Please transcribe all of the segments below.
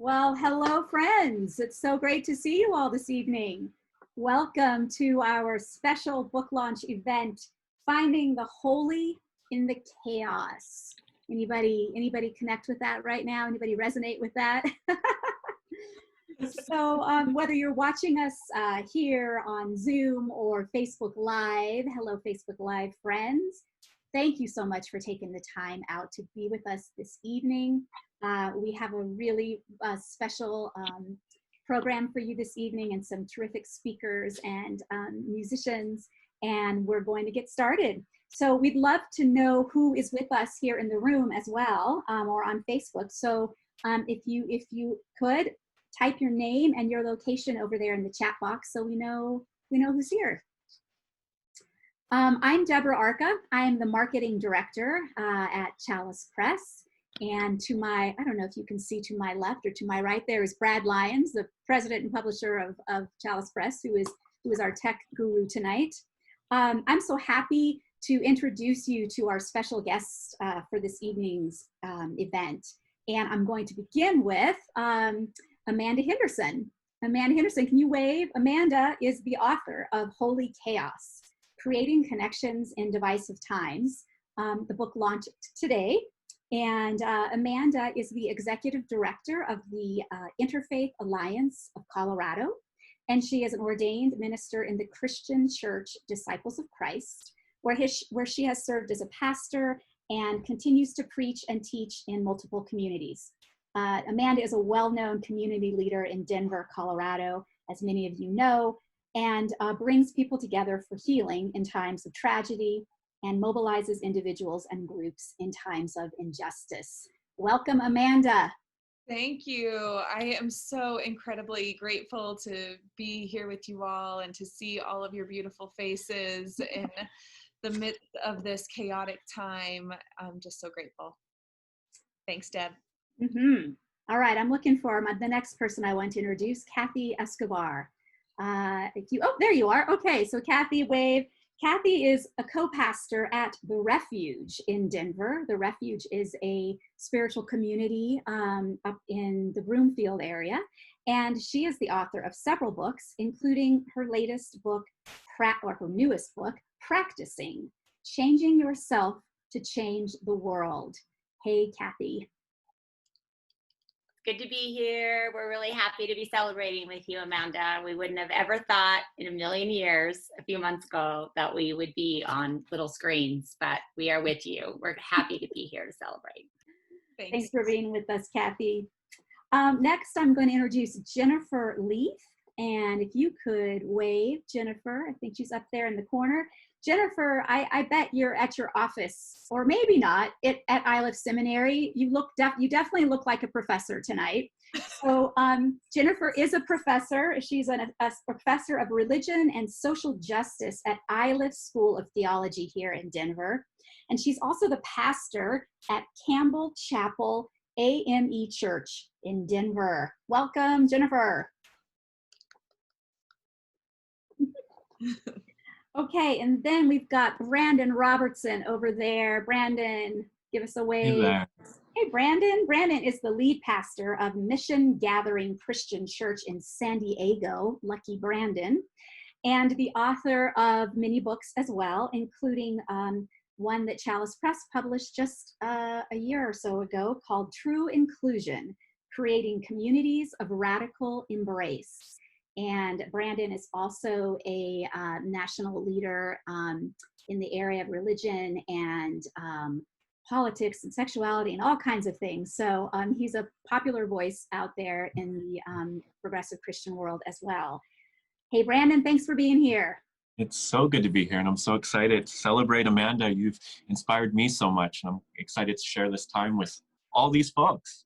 Well, hello, friends. It's so great to see you all this evening. Welcome to our special book launch event, Finding the Holy in the Chaos. Anybody connect with that right now? Anybody resonate with that? So whether you're watching us here on Zoom or Facebook Live, hello, Facebook Live friends. Thank you so much for taking the time out to be with us this evening. We have a really special program for you this evening and some terrific speakers and musicians, and we're going to get started. So we'd love to know who is with us here in the room as well, or on Facebook. So if you could type your name and your location over there in the chat box so we know who's here. I'm Deborah Arca. I am the marketing director at Chalice Press. And to my, I don't know if you can see to my left or to my right, there is Brad Lyons, the president and publisher of Chalice Press, who is our tech guru tonight. I'm so happy to introduce you to our special guests for this evening's event. And I'm going to begin with Amanda Henderson. Amanda Henderson, can you wave? Amanda is the author of Holy Chaos, Creating Connections in Divisive Times. The book launched today. And Amanda is the executive director of the Interfaith Alliance of Colorado. And she is an ordained minister in the Christian Church Disciples of Christ, where she has served as a pastor and continues to preach and teach in multiple communities. Amanda is a well-known community leader in Denver, Colorado, as many of you know, and brings people together for healing in times of tragedy and mobilizes individuals and groups in times of injustice. Welcome, Amanda. Thank you. I am so incredibly grateful to be here with you all and to see all of your beautiful faces in the midst of this chaotic time. I'm just so grateful. Thanks, Deb. All right, I'm looking for the next person I want to introduce, Kathy Escobar. Oh, there you are. Okay, so Kathy, wave. Kathy is a co-pastor at The Refuge in Denver. The Refuge is a spiritual community up in the Broomfield area. And she is the author of several books, including her latest book, or her newest book, Practicing, Changing Yourself to Change the World. Hey, Kathy. Good to be here. We're really happy to be celebrating with you, Amanda. We wouldn't have ever thought in a million years a few months ago that we would be on little screens, but we are with you. We're happy to be here to celebrate. Thanks for being with us, Kathy. Next, I'm going to introduce Jennifer Leaf. And if you could wave, Jennifer, I think she's up there in the corner. Jennifer, I bet you're at your office, or maybe not, at Iliff Seminary. You definitely look like a professor tonight. So Jennifer is a professor. She's a professor of religion and social justice at Iliff School of Theology here in Denver. And she's also the pastor at Campbell Chapel AME Church in Denver. Welcome, Jennifer. Okay, and then we've got Brandon Robertson over there. Brandon, give us a wave. Hey there. Hey, Brandon. Brandon is the lead pastor of Mission Gathering Christian Church in San Diego, lucky Brandon, and the author of many books as well, including one that Chalice Press published just a year or so ago called True Inclusion, Creating Communities of Radical Embrace. And Brandon is also a national leader in the area of religion and politics and sexuality and all kinds of things. So he's a popular voice out there in the progressive Christian world as well. Hey, Brandon, thanks for being here. It's so good to be here, and I'm so excited to celebrate Amanda. You've inspired me so much, and I'm excited to share this time with all these folks.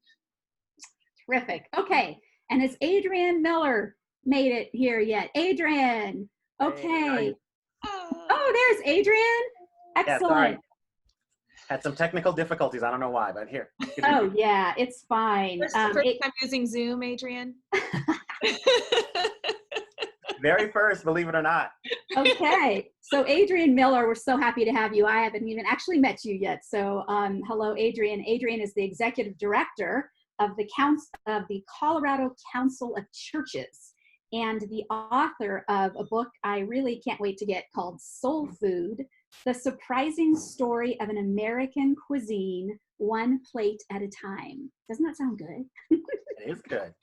Terrific. Okay, and has Adrian Miller made it here yet? Adrian, okay. Hey, oh, there's Adrian. Excellent. Yeah, sorry. Had some technical difficulties. I don't know why, but here. Oh, yeah, it's fine. First time using Zoom, Adrian? Very first, believe it or not. Okay, so Adrian Miller, we're so happy to have you. I haven't even actually met you yet. So hello, Adrian. Adrian is the executive director of the Colorado Council of Churches, and the author of a book I really can't wait to get called Soul Food: The Surprising Story of an American Cuisine, One Plate at a Time. Doesn't that sound good? It is good.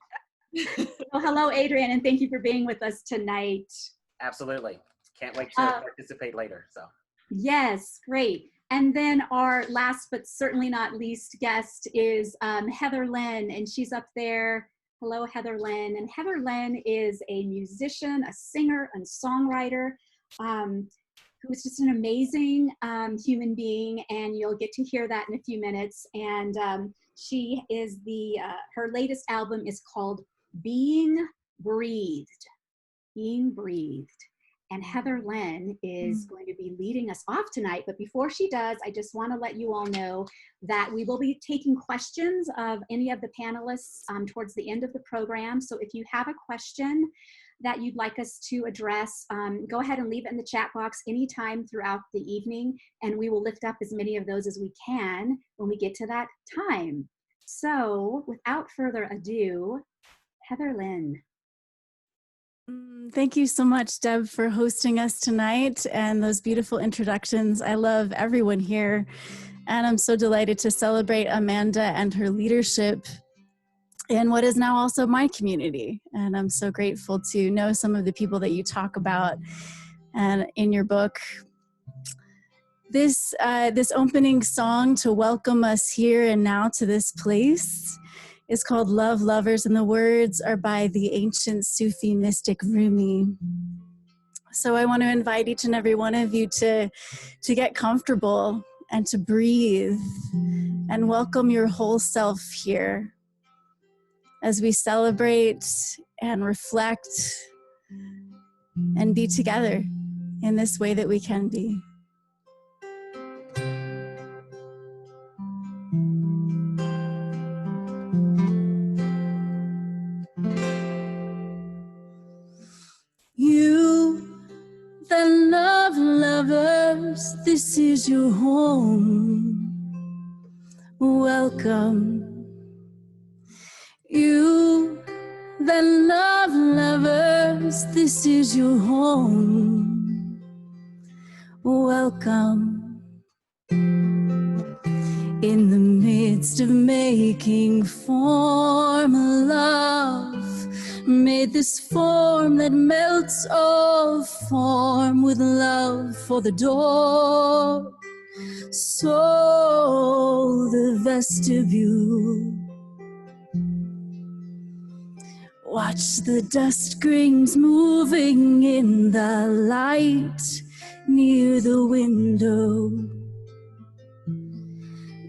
Well, hello, Adrian, and thank you for being with us tonight. Absolutely. Can't wait to participate later. So. Yes, great. And then our last but certainly not least guest is Heather Lynn, and she's up there. Hello, Heather Lynn. And Heather Lynn is a musician, a singer, and songwriter who is just an amazing human being, and you'll get to hear that in a few minutes. And she is her latest album is called Being Breathed. Being Breathed. And Heather Lynn is going to be leading us off tonight. But before she does, I just want to let you all know that we will be taking questions of any of the panelists towards the end of the program. So if you have a question that you'd like us to address, go ahead and leave it in the chat box anytime throughout the evening, and we will lift up as many of those as we can when we get to that time. So without further ado, Heather Lynn. Thank you so much, Deb, for hosting us tonight and those beautiful introductions. I love everyone here, and I'm so delighted to celebrate Amanda and her leadership in what is now also my community. And I'm so grateful to know some of the people that you talk about and in your book. This opening song to welcome us here and now to this place is called Love Lovers, and the words are by the ancient Sufi mystic Rumi. So I want to invite each and every one of you to get comfortable and to breathe and welcome your whole self here as we celebrate and reflect and be together in this way that we can be. You that love lovers, this is your home. Welcome. You that love lovers, this is your home. Welcome. In the midst of making form love, made this form that melts all form with love for the door. So the vestibule, watch the dust grains moving in the light near the window.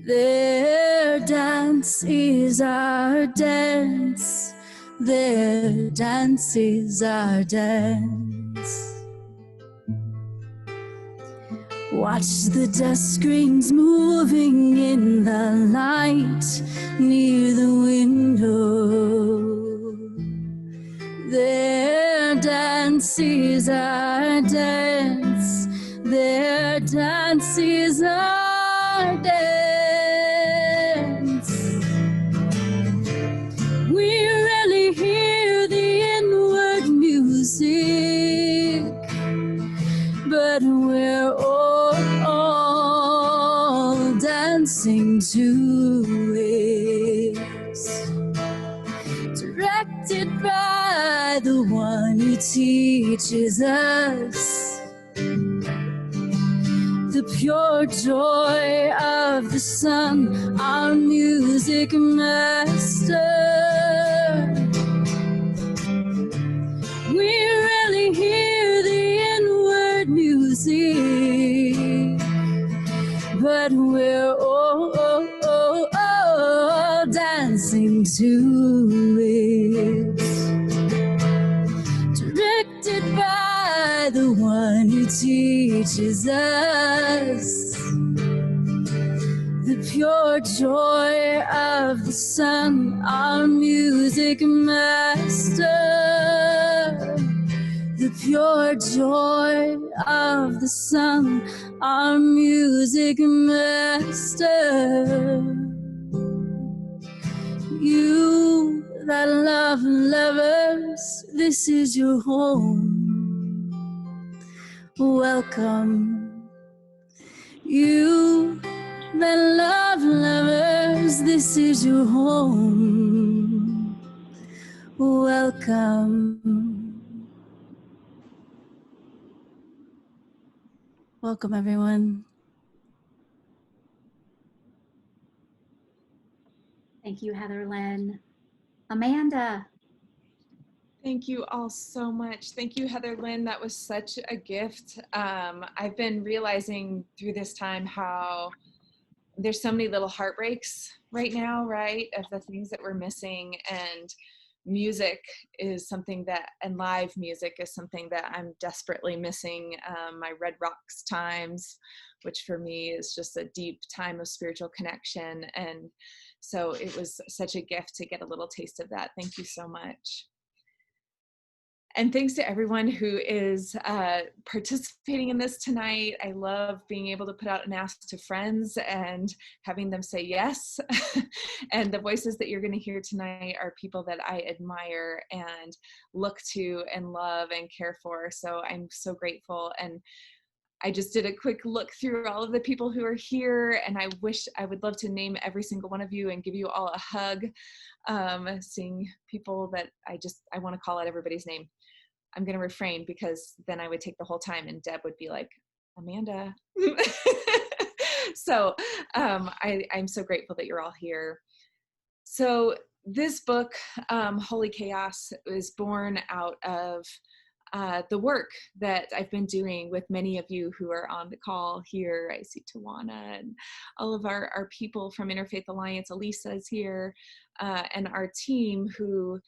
Their dance is our dance. Their dance is our dance. Watch the dust grains moving in the light near the window. Their dance is our dance. Their dance is our dance. We rarely hear the inward music, but we're all dancing to it. Directed by the one who teaches us the pure joy of the sun, our music master. We rarely hear the inward music, but we're all dancing to it. Directed by the one who teaches us the pure joy of the sun, our music master. The pure joy of the sun, our music master. You that love lovers, this is your home. Welcome. You that love lovers, this is your home. Welcome. Welcome, everyone. Thank you, Heather Lynn. Amanda. Thank you all so much. Thank you, Heather Lynn. That was such a gift. I've been realizing through this time how there's so many little heartbreaks right now, right? Of the things that we're missing. And music is something that, and live music is something that I'm desperately missing. My Red Rocks times, which for me is just a deep time of spiritual connection. And so it was such a gift to get a little taste of that. Thank you so much. And thanks to everyone who is participating in this tonight. I love being able to put out an ask to friends and having them say yes. And the voices that you're going to hear tonight are people that I admire and look to and love and care for. So I'm so grateful. And I just did a quick look through all of the people who are here, and I would love to name every single one of you and give you all a hug. Seeing people that I want to call out everybody's name. I'm going to refrain because then I would take the whole time and Deb would be like, Amanda. So I'm so grateful that you're all here. So this book, Holy Chaos, is born out of the work that I've been doing with many of you who are on the call here. I see Tawana and all of our people from Interfaith Alliance. Elisa is here, and our team who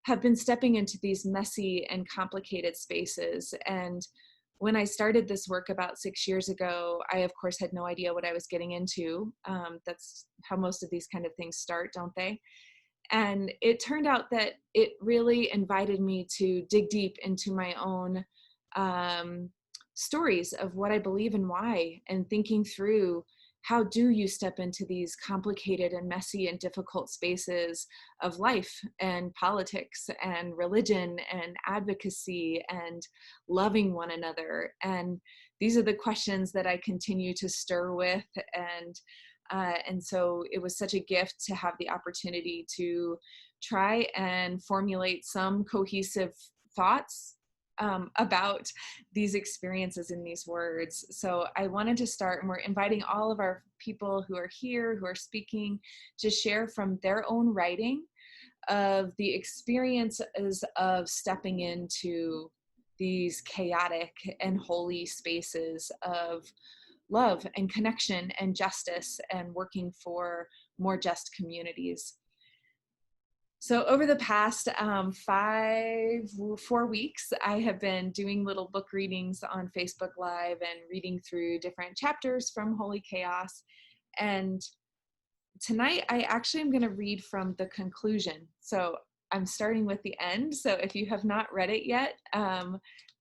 have been stepping into these messy and complicated spaces. And when I started this work about 6 years ago, I of course had no idea what I was getting into. That's how most of these kind of things start, don't they? And it turned out that it really invited me to dig deep into my own stories of what I believe and why, and thinking through how do you step into these complicated and messy and difficult spaces of life and politics and religion and advocacy and loving one another. And these are the questions that I continue to stir with. And so it was such a gift to have the opportunity to try and formulate some cohesive thoughts about these experiences in these words. So I wanted to start, and we're inviting all of our people who are here, who are speaking, to share from their own writing of the experiences of stepping into these chaotic and holy spaces of love and connection and justice and working for more just communities. So over the past 4 weeks, I have been doing little book readings on Facebook Live and reading through different chapters from Holy Chaos. And tonight, I actually am going to read from the conclusion. So I'm starting with the end. So if you have not read it yet,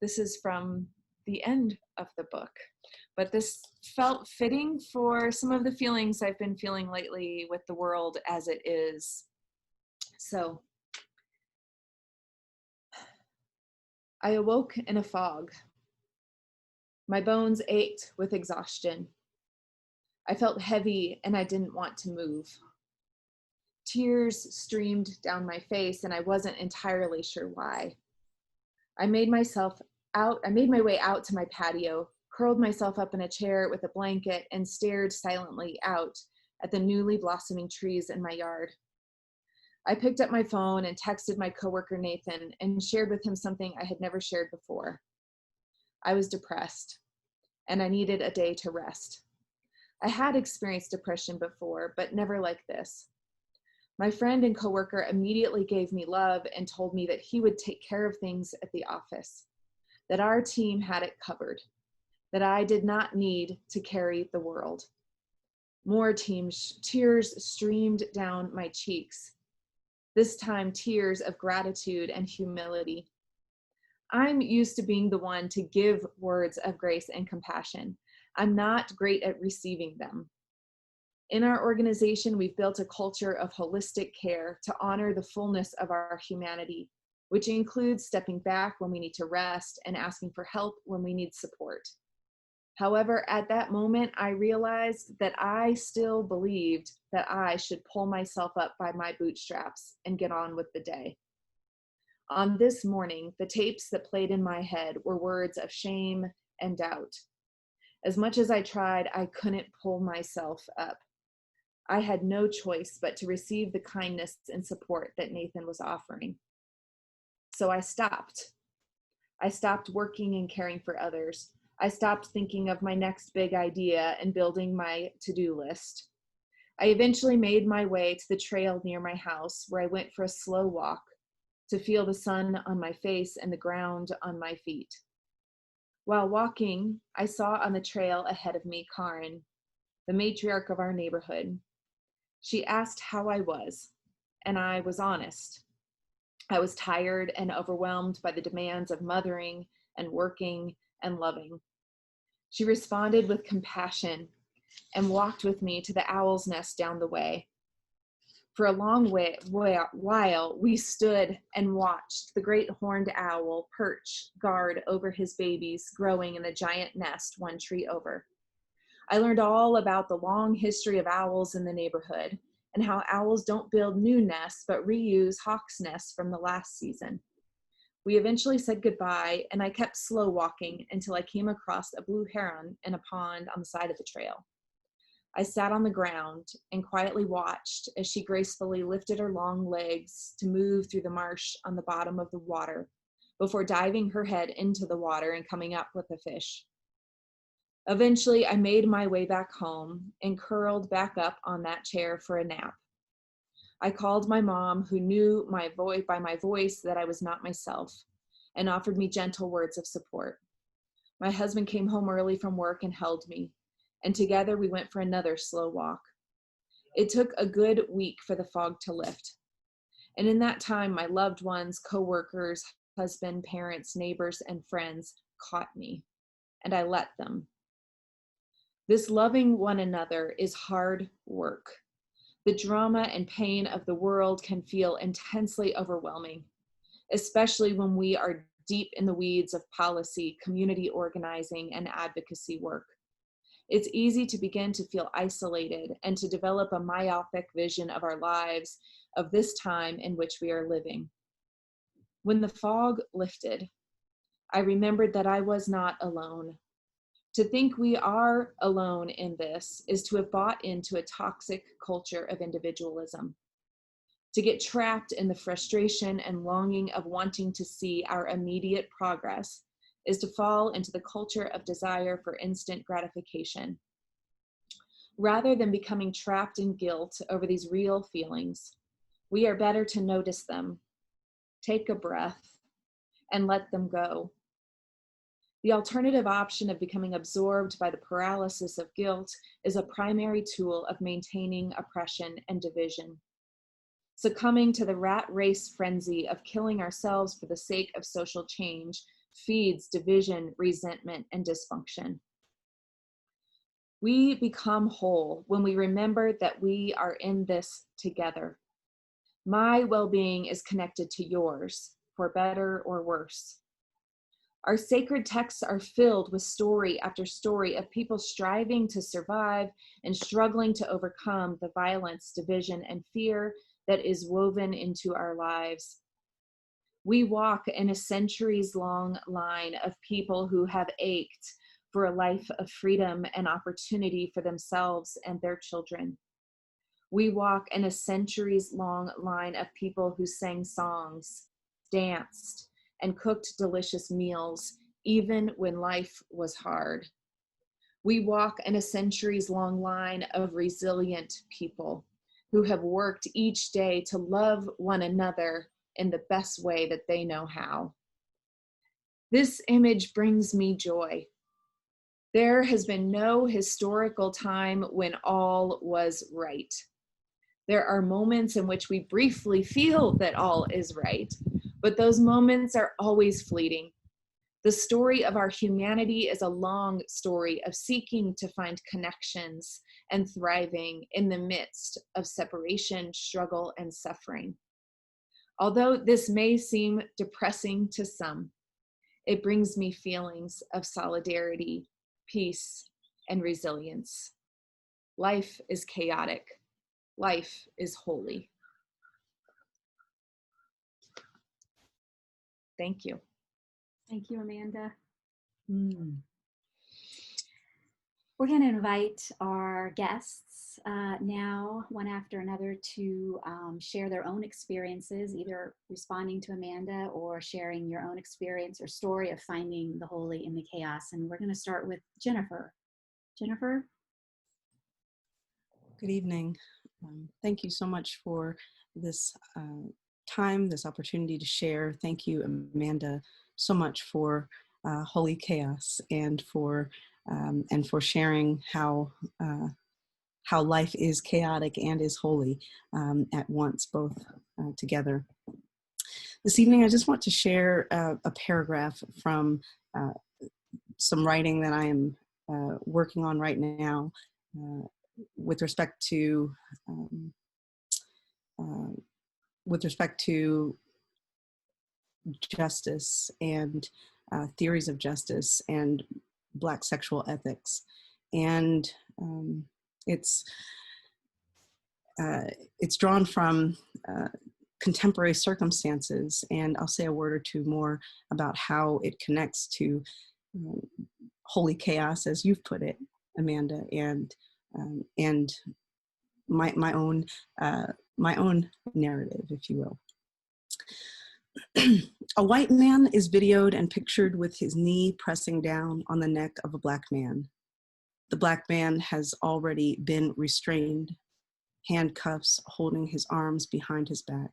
this is from the end of the book. But this felt fitting for some of the feelings I've been feeling lately with the world as it is. So, I awoke in a fog. My bones ached with exhaustion. I felt heavy and I didn't want to move. Tears streamed down my face and I wasn't entirely sure why. I made my way out to my patio, curled myself up in a chair with a blanket, and stared silently out at the newly blossoming trees in my yard. I picked up my phone and texted my coworker Nathan and shared with him something I had never shared before. I was depressed, and I needed a day to rest. I had experienced depression before, but never like this. My friend and coworker immediately gave me love and told me that he would take care of things at the office, that our team had it covered, that I did not need to carry the world. More tears streamed down my cheeks. This time, tears of gratitude and humility. I'm used to being the one to give words of grace and compassion. I'm not great at receiving them. In our organization, we've built a culture of holistic care to honor the fullness of our humanity, which includes stepping back when we need to rest and asking for help when we need support. However, at that moment, I realized that I still believed that I should pull myself up by my bootstraps and get on with the day. On this morning, the tapes that played in my head were words of shame and doubt. As much as I tried, I couldn't pull myself up. I had no choice but to receive the kindness and support that Nathan was offering. So I stopped. I stopped working and caring for others. I stopped thinking of my next big idea and building my to-do list. I eventually made my way to the trail near my house, where I went for a slow walk to feel the sun on my face and the ground on my feet. While walking, I saw on the trail ahead of me Karen, the matriarch of our neighborhood. She asked how I was, and I was honest. I was tired and overwhelmed by the demands of mothering and working and loving. She responded with compassion and walked with me to the owl's nest down the way. For a long while, we stood and watched the great horned owl perch guard over his babies growing in the giant nest one tree over. I learned all about the long history of owls in the neighborhood and how owls don't build new nests but reuse hawks' nests from the last season. We eventually said goodbye, and I kept slow walking until I came across a blue heron in a pond on the side of the trail. I sat on the ground and quietly watched as she gracefully lifted her long legs to move through the marsh on the bottom of the water before diving her head into the water and coming up with a fish. Eventually, I made my way back home and curled back up on that chair for a nap. I called my mom, who knew by my voice that I was not myself, and offered me gentle words of support. My husband came home early from work and held me, and together we went for another slow walk. It took a good week for the fog to lift. And in that time, my loved ones, coworkers, husband, parents, neighbors, and friends caught me, and I let them. This loving one another is hard work. The drama and pain of the world can feel intensely overwhelming, especially when we are deep in the weeds of policy, community organizing, and advocacy work. It's easy to begin to feel isolated and to develop a myopic vision of our lives, of this time in which we are living. When the fog lifted, I remembered that I was not alone. To think we are alone in this is to have bought into a toxic culture of individualism. To get trapped in the frustration and longing of wanting to see our immediate progress is to fall into the culture of desire for instant gratification. Rather than becoming trapped in guilt over these real feelings, we are better to notice them, take a breath, and let them go. The alternative option of becoming absorbed by the paralysis of guilt is a primary tool of maintaining oppression and division. Succumbing to the rat race frenzy of killing ourselves for the sake of social change feeds division, resentment, and dysfunction. We become whole when we remember that we are in this together. My well-being is connected to yours, for better or worse. Our sacred texts are filled with story after story of people striving to survive and struggling to overcome the violence, division, and fear that is woven into our lives. We walk in a centuries-long line of people who have ached for a life of freedom and opportunity for themselves and their children. We walk in a centuries-long line of people who sang songs, danced, and cooked delicious meals, even when life was hard. We walk in a centuries-long line of resilient people who have worked each day to love one another in the best way that they know how. This image brings me joy. There has been no historical time when all was right. There are moments in which we briefly feel that all is right, but those moments are always fleeting. The story of our humanity is a long story of seeking to find connections and thriving in the midst of separation, struggle, and suffering. Although this may seem depressing to some, it brings me feelings of solidarity, peace, and resilience. Life is chaotic. Life is holy. Thank you. Thank you, Amanda. Mm. We're going to invite our guests now, one after another, to share their own experiences, either responding to Amanda or sharing your own experience or story of finding the holy in the chaos. And we're going to start with Jennifer. Jennifer? Good evening. Thank you so much for this time, this opportunity to share. Thank you, Amanda, so much for Holy Chaos and for sharing how life is chaotic and is holy at once, both together. This evening, I just want to share a paragraph from some writing that I am working on right now with respect to justice and theories of justice and Black sexual ethics, and it's drawn from contemporary circumstances, and I'll say a word or two more about how it connects to holy chaos, as you've put it, Amanda, and my own narrative, if you will. A white man is videoed and pictured with his knee pressing down on the neck of a Black man. The Black man has already been restrained, handcuffs holding his arms behind his back.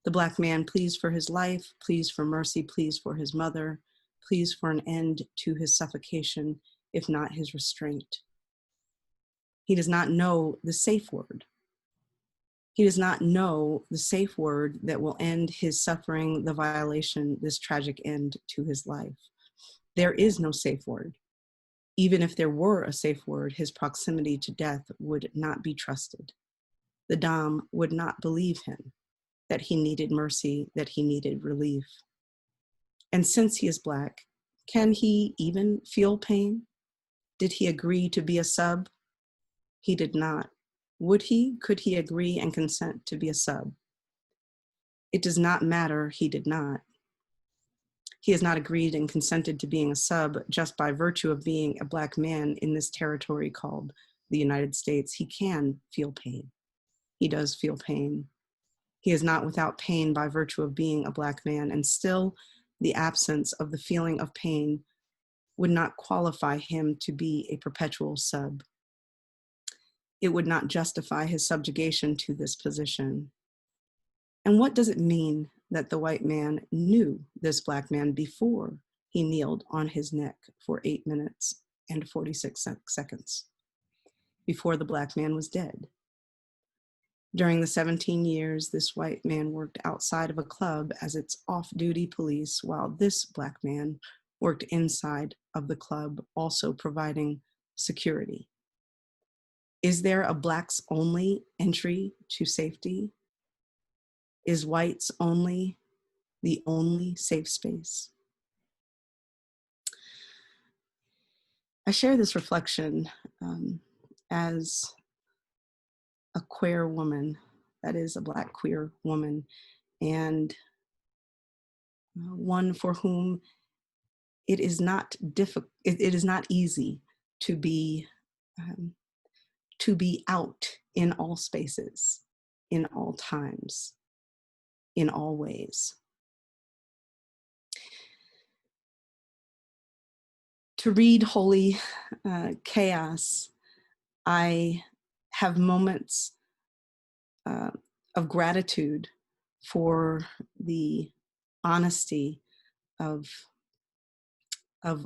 The Black man pleads for his life, pleads for mercy, pleads for his mother, pleads for an end to his suffocation, if not his restraint. He does not know the safe word. He does not know the safe word that will end his suffering, the violation, this tragic end to his life. There is no safe word. Even if there were a safe word, his proximity to death would not be trusted. The Dom would not believe him, that he needed mercy, that he needed relief. And since he is Black, can he even feel pain? Did he agree to be a sub? He did not. Would he? Could he agree and consent to be a sub? It does not matter, he did not. He has not agreed and consented to being a sub just by virtue of being a Black man in this territory called the United States. He can feel pain. He does feel pain. He is not without pain by virtue of being a Black man, and still the absence of the feeling of pain would not qualify him to be a perpetual sub. It would not justify his subjugation to this position. And what does it mean that the white man knew this Black man before he kneeled on his neck for 8 minutes and 46 seconds, before the Black man was dead? During the 17 years, this white man worked outside of a club as its off-duty police, while this Black man worked inside of the club, also providing security. Is there a Blacks only entry to safety? Is whites only the only safe space? I share this reflection as a queer woman, that is a Black queer woman, and one for whom it is not easy to be out in all spaces, in all times, in all ways. To read Holy Chaos, I have moments of gratitude for the honesty of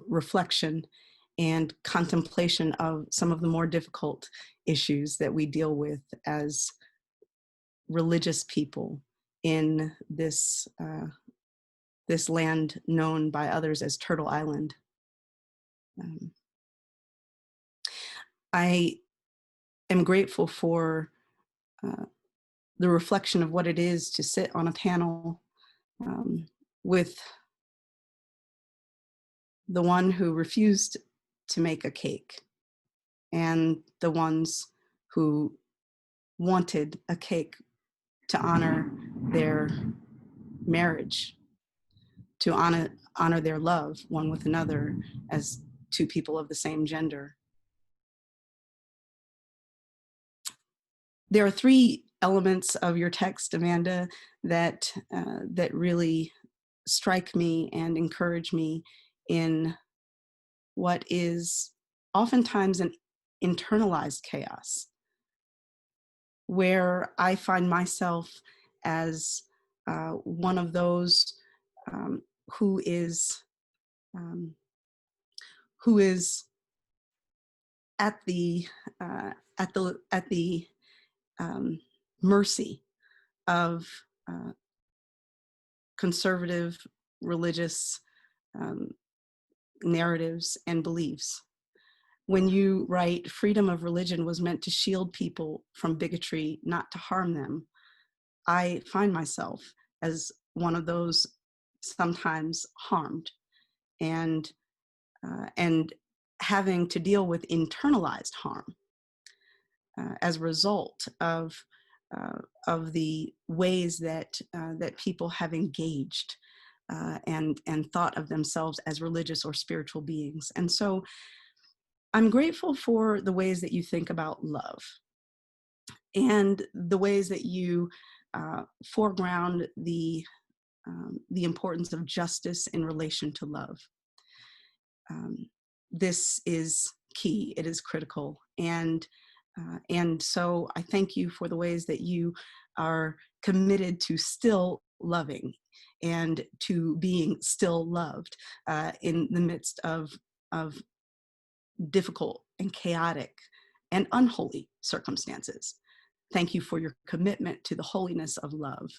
reflection and contemplation of some of the more difficult issues that we deal with as religious people in this this land known by others as Turtle Island. I am grateful for the reflection of what it is to sit on a panel with the one who refused to make a cake and the ones who wanted a cake to honor their marriage, to honor their love one with another as two people of the same gender. There are three elements of your text, Amanda, that really strike me and encourage me in what is oftentimes an internalized chaos, where I find myself as one of those who is at the mercy of conservative religious narratives and beliefs. When you write, freedom of religion was meant to shield people from bigotry, not to harm them, I find myself as one of those sometimes harmed and having to deal with internalized harm as a result of the ways that people have engaged and thought of themselves as religious or spiritual beings. And so I'm grateful for the ways that you think about love and the ways that you foreground the importance of justice in relation to love. This is key. It is critical. And so I thank you for the ways that you are committed to still loving and to being still loved in the midst of difficult and chaotic and unholy circumstances. Thank you for your commitment to the holiness of love.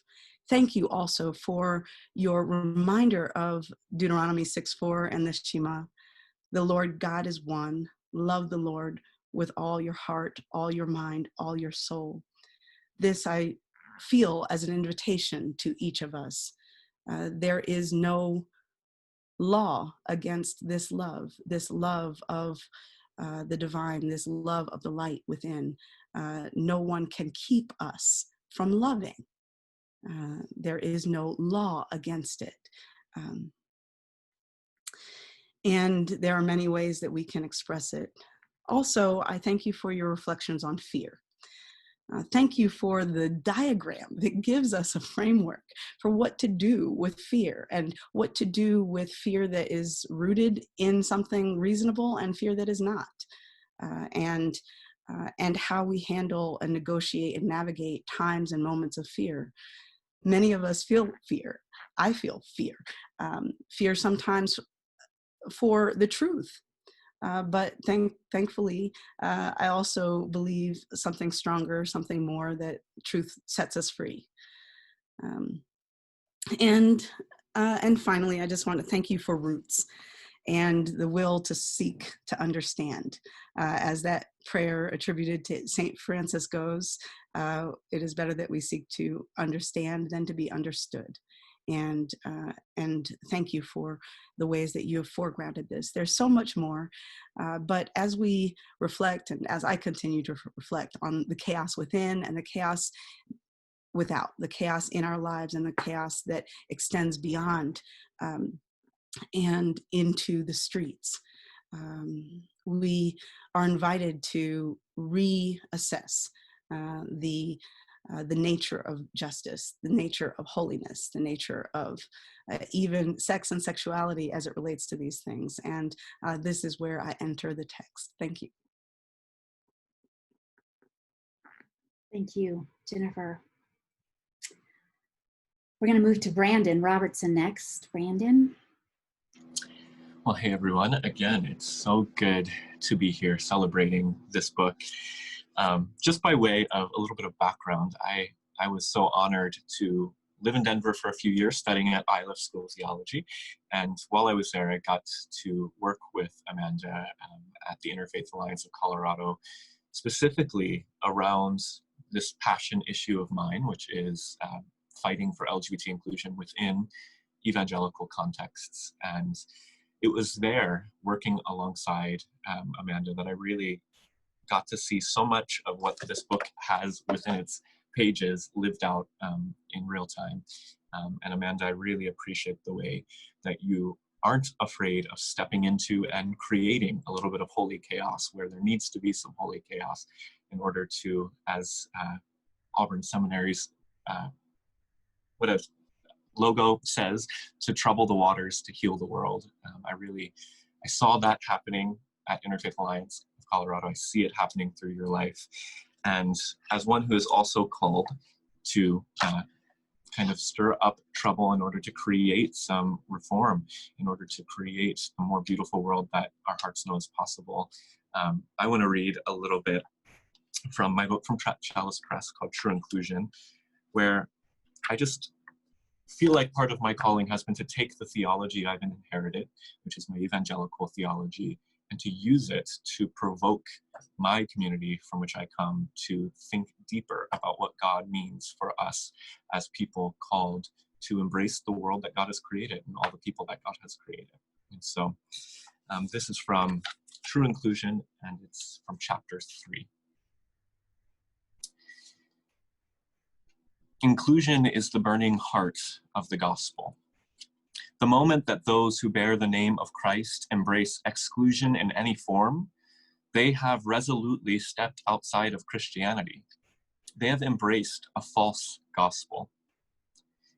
Thank you also for your reminder of Deuteronomy 6:4 and the Shema. The Lord God is one. Love the Lord with all your heart, all your mind, all your soul. This I feel as an invitation to each of us. There is no law against this love of the divine, this love of the light within. No one can keep us from loving. There is no law against it. And there are many ways that we can express it. Also, I thank you for your reflections on fear. Thank you for the diagram that gives us a framework for what to do with fear and what to do with fear that is rooted in something reasonable and fear that is not, and how we handle and negotiate and navigate times and moments of fear. Many of us feel fear. I feel fear. Fear sometimes for the truth. But thankfully, I also believe something stronger, something more, that truth sets us free. And finally, I just want to thank you for roots and the will to seek to understand. As that prayer attributed to St. Francis goes, it is better that we seek to understand than to be understood. And thank you for the ways that you have foregrounded this. There's so much more, but as we reflect and as I continue to reflect on the chaos within and the chaos without, the chaos in our lives and the chaos that extends beyond and into the streets, we are invited to reassess the nature of justice, the nature of holiness, the nature of even sex and sexuality as it relates to these things. And this is where I enter the text. Thank you. Thank you, Jennifer. We're going to move to Brandon Robertson next. Brandon. Well, hey everyone. Again, it's so good to be here celebrating this book. Just by way of a little bit of background, I was so honored to live in Denver for a few years studying at Iliff School of Theology. And while I was there, I got to work with Amanda at the Interfaith Alliance of Colorado, specifically around this passion issue of mine, which is fighting for LGBT inclusion within evangelical contexts. And it was there, working alongside Amanda, that I really got to see so much of what this book has within its pages lived out in real time. And Amanda, I really appreciate the way that you aren't afraid of stepping into and creating a little bit of holy chaos where there needs to be some holy chaos in order to, as Auburn Seminary's what a logo says, to trouble the waters, to heal the world. I saw that happening at Interfaith Alliance of Colorado. I see it happening through your life. And as one who is also called to kind of stir up trouble in order to create some reform, in order to create a more beautiful world that our hearts know is possible, I want to read a little bit from my book from Chalice Press called True Inclusion, where I just feel like part of my calling has been to take the theology I've inherited, which is my evangelical theology, and to use it to provoke my community from which I come to think deeper about what God means for us as people called to embrace the world that God has created and all the people that God has created. And so this is from True Inclusion, and it's from chapter 3. Inclusion is the burning heart of the gospel. The moment that those who bear the name of Christ embrace exclusion in any form, they have resolutely stepped outside of Christianity. They have embraced a false gospel.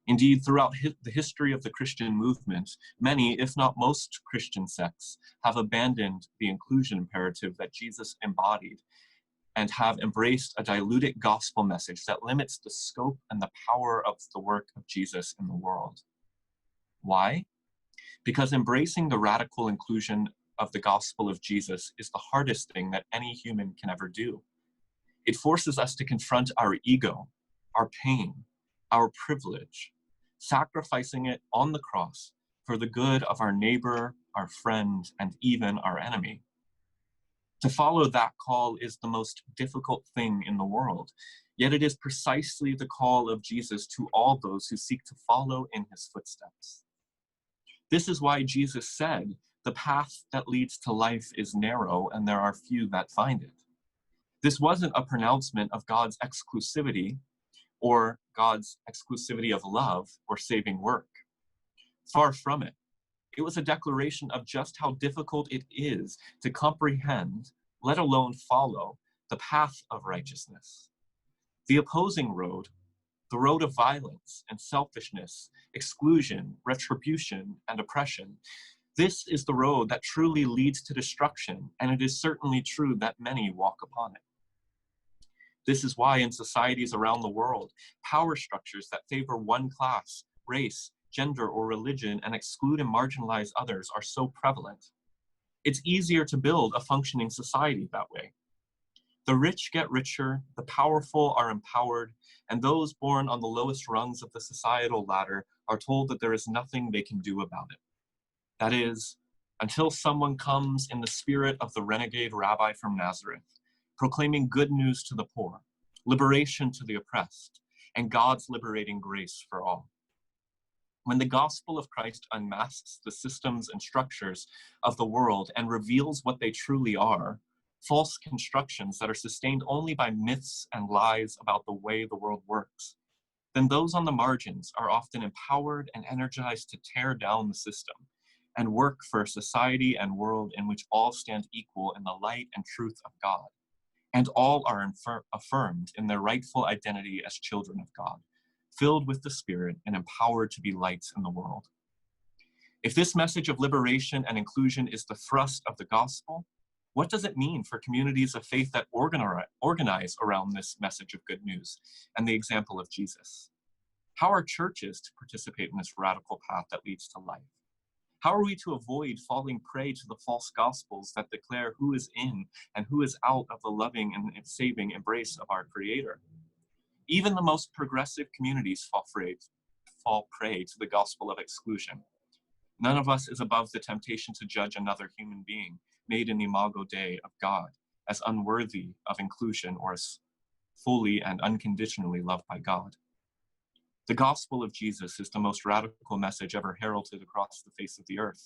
Indeed, throughout the history of the Christian movement, many, if not most, Christian sects have abandoned the inclusion imperative that Jesus embodied and have embraced a diluted gospel message that limits the scope and the power of the work of Jesus in the world. Why? Because embracing the radical inclusion of the gospel of Jesus is the hardest thing that any human can ever do. It forces us to confront our ego, our pain, our privilege, sacrificing it on the cross for the good of our neighbor, our friend, and even our enemy. To follow that call is the most difficult thing in the world, yet it is precisely the call of Jesus to all those who seek to follow in his footsteps. This is why Jesus said, "The path that leads to life is narrow, and there are few that find it." This wasn't a pronouncement of God's exclusivity or God's exclusivity of love or saving work. Far from it. It was a declaration of just how difficult it is to comprehend, let alone follow, the path of righteousness. The opposing road, the road of violence and selfishness, exclusion, retribution, and oppression, this is the road that truly leads to destruction, and it is certainly true that many walk upon it. This is why in societies around the world, power structures that favor one class, race, gender, or religion and exclude and marginalize others are so prevalent. It's easier to build a functioning society that way. The rich get richer, the powerful are empowered, and those born on the lowest rungs of the societal ladder are told that there is nothing they can do about it. That is, until someone comes in the spirit of the renegade rabbi from Nazareth, proclaiming good news to the poor, liberation to the oppressed, and God's liberating grace for all. When the gospel of Christ unmasks the systems and structures of the world and reveals what they truly are, false constructions that are sustained only by myths and lies about the way the world works, then those on the margins are often empowered and energized to tear down the system and work for a society and world in which all stand equal in the light and truth of God, and all are affirmed in their rightful identity as children of God, filled with the Spirit and empowered to be lights in the world. If this message of liberation and inclusion is the thrust of the gospel, what does it mean for communities of faith that organize around this message of good news and the example of Jesus? How are churches to participate in this radical path that leads to life? How are we to avoid falling prey to the false gospels that declare who is in and who is out of the loving and saving embrace of our Creator? Even the most progressive communities fall fall prey to the gospel of exclusion. None of us is above the temptation to judge another human being made in the imago Dei of God as unworthy of inclusion or as fully and unconditionally loved by God. The gospel of Jesus is the most radical message ever heralded across the face of the earth,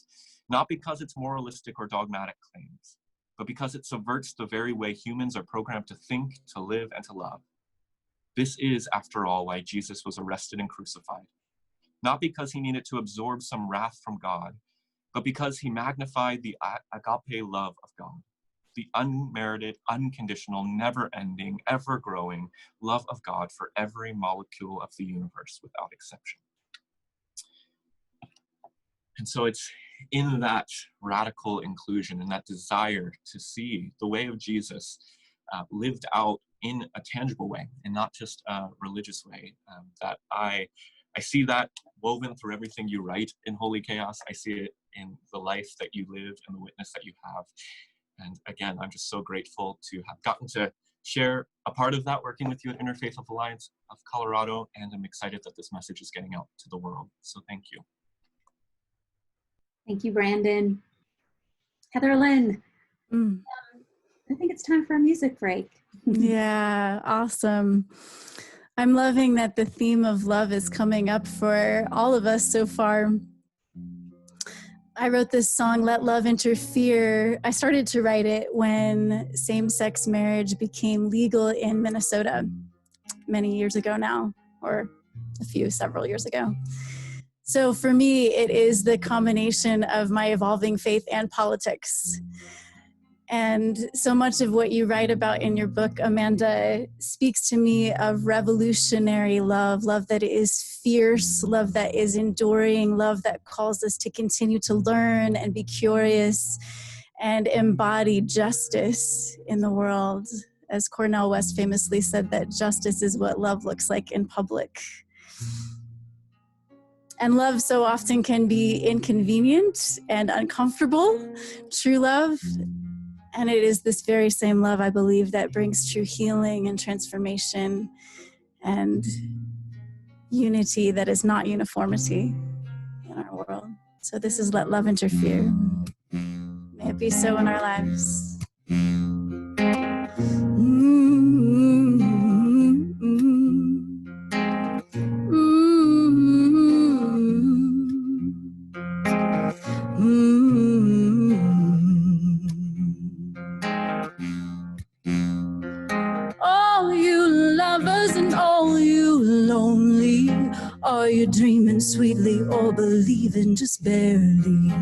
not because it's moralistic or dogmatic claims, but because it subverts the very way humans are programmed to think, to live, and to love. This is, after all, why Jesus was arrested and crucified. Not because he needed to absorb some wrath from God, but because he magnified the agape love of God, the unmerited, unconditional, never-ending, ever-growing love of God for every molecule of the universe without exception. And so it's in that radical inclusion and that desire to see the way of Jesus lived out in a tangible way and not just a religious way, that I see that woven through everything you write in Holy Chaos. I see it in the life that you live and the witness that you have. And again, I'm just so grateful to have gotten to share a part of that working with you at Interfaith Alliance of Colorado, and I'm excited that this message is getting out to the world. So thank you. Thank you, Brandon. Heather Lynn, I think it's time for a music break. Yeah, awesome. I'm loving that the theme of love is coming up for all of us so far. I wrote this song, Let Love Interfere. I started to write it when same-sex marriage became legal in Minnesota many years ago now, or several years ago. So for me, it is the combination of my evolving faith and politics. And so much of what you write about in your book, Amanda, speaks to me of revolutionary love, love that is fierce, love that is enduring, love that calls us to continue to learn and be curious and embody justice in the world. As Cornel West famously said, that justice is what love looks like in public. And love so often can be inconvenient and uncomfortable, true love. And it is this very same love, I believe, that brings true healing and transformation and unity that is not uniformity in our world. So this is Let Love Interfere. May it be so in our lives. All you lovers and all you lonely, are you dreaming sweetly or believing just barely?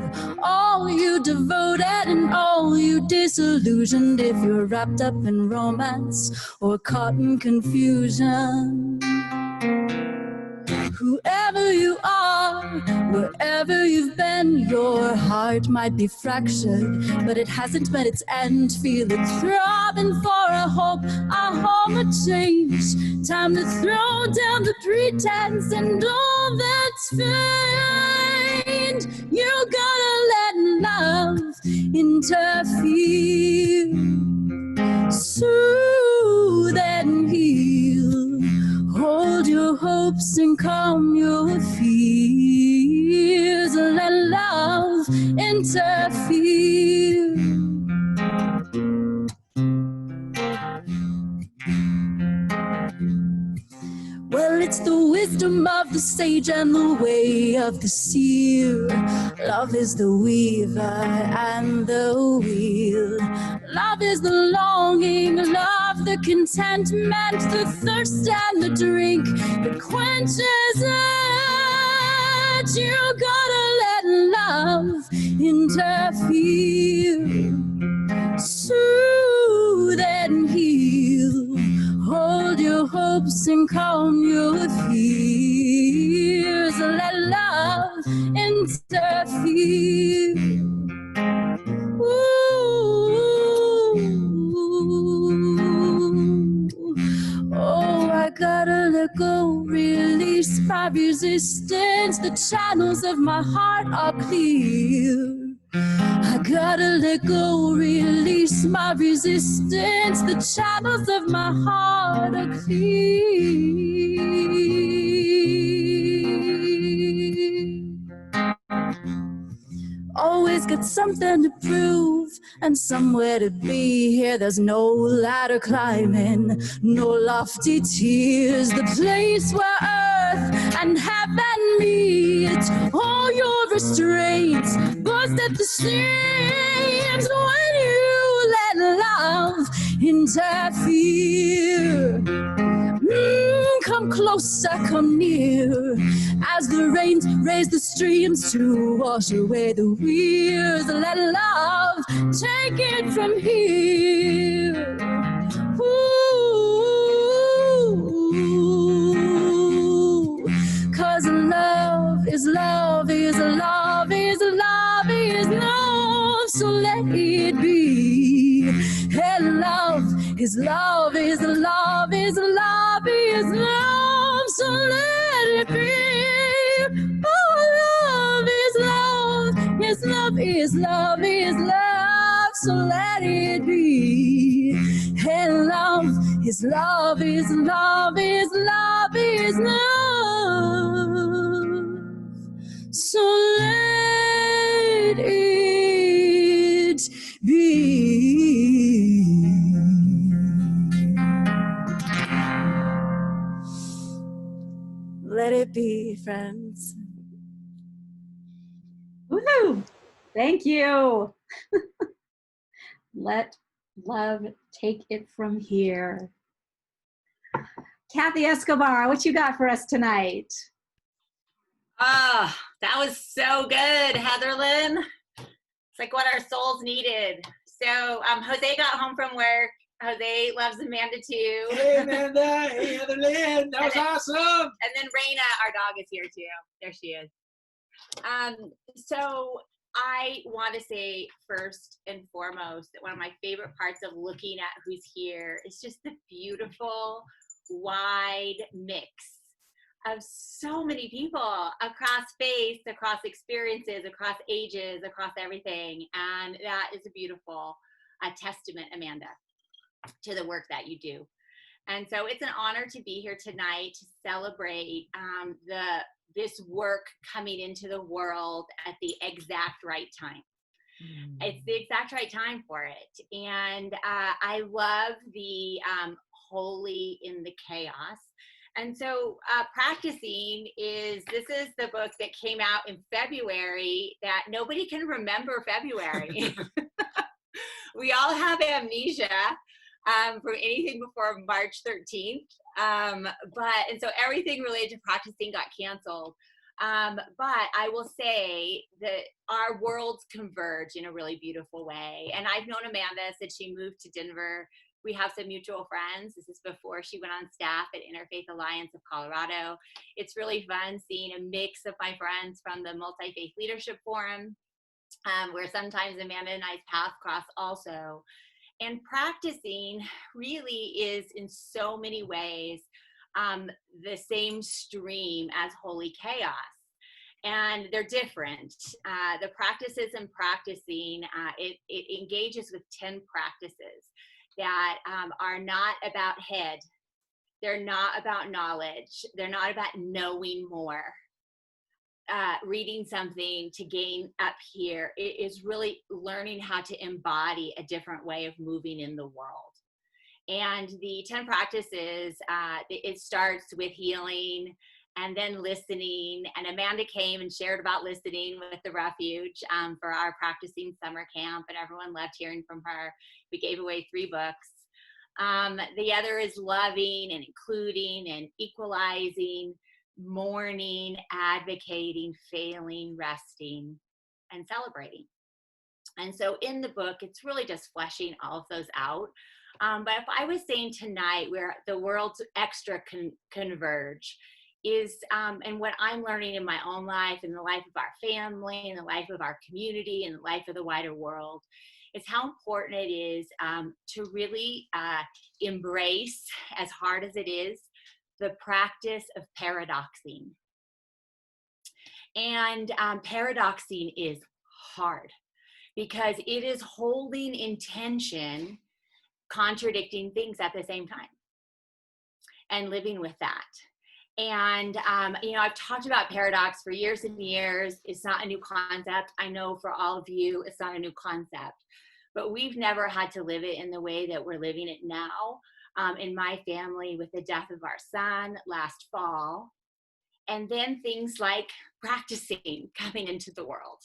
All you devoted and all you disillusioned, if you're wrapped up in romance or caught in confusion. Whoever you are, wherever you've been, your heart might be fractured, but it hasn't met its end. Feel it throbbing for a hope of change. Time to throw down the pretense and all that's feigned. You gotta let love interfere, soothe and heal. Hold your hopes and calm your fears. Let love interfere. Well, it's the wisdom of the sage and the way of the seer. Love is the weaver and the wheel. Love is the longing, love the contentment, the thirst and the drink that quenches it. You gotta let love interfere, soothe and heal. Hold your hopes and calm your fears. Let love interfere. Ooh. Oh, I gotta let go, release my resistance. The channels of my heart are clear. I gotta let go, release my resistance. The channels of my heart are clear. always got something to prove and somewhere to be. Here there's no ladder climbing, no lofty tiers. The place where earth and heaven meet. All your restraints burst at the seams when you let love interfere. Come closer, come near, as the rains raise the streams to wash away the weeds. Let love take it from here. Ooh, 'cause love is love is love is love is love, so let it be. Hey, love is love is love is love is love, so let it be. Oh, love is love is love is love is love, so let it be. Hey, love is love is love is love is love, so let it be. Let it be, friends. Woohoo! Thank you. Let love take it from here. Kathy Escobar, what you got for us tonight? Ah, that was so good, Heatherlyn. It's like what our souls needed. So Jose got home from work. Jose loves Amanda too. Hey, Amanda. Hey, Heatherlyn. That was awesome. And then Raina, our dog, is here too. There she is. So I want to say first and foremost that one of my favorite parts of looking at who's here is just the beautiful, wide mix of so many people across faiths, across experiences, across ages, across everything. And that is a beautiful testament, Amanda, to the work that you do. And so it's an honor to be here tonight to celebrate this work coming into the world at the exact right time. It's the exact right time for it. And I love the holy in the chaos. And so practicing this is the book that came out in February that nobody can remember February. We all have amnesia from anything before March 13th. And so everything related to practicing got canceled. But I will say that our worlds converge in a really beautiful way. And I've known Amanda since she moved to Denver. We have some mutual friends. This is before she went on staff at Interfaith Alliance of Colorado. It's really fun seeing a mix of my friends from the Multi-Faith Leadership Forum, where sometimes Amanda and I's paths cross also. And practicing really is in so many ways the same stream as Holy Chaos. And they're different. The practices in practicing, it engages with 10 practices that are not about head. They're not about knowledge. They're not about knowing more. Reading something to gain up here. It is really learning how to embody a different way of moving in the world. And the 10 practices, it starts with healing and then listening. And Amanda came and shared about listening with the Refuge for our practicing summer camp, and everyone left hearing from her. We gave away 3 books. The other is loving and including and equalizing, mourning, advocating, failing, resting, and celebrating. And so in the book, it's really just fleshing all of those out. But if I was saying tonight where the worlds extra converge is, and what I'm learning in my own life, in the life of our family, in the life of our community, in the life of the wider world, is how important it is to really embrace, as hard as it is, the practice of paradoxing. And paradoxing is hard because it is holding in tension contradicting things at the same time and living with that. And, I've talked about paradox for years and years. It's not a new concept. I know for all of you, it's not a new concept, but we've never had to live it in the way that we're living it now. In my family, with the death of our son last fall, and then things like practicing coming into the world.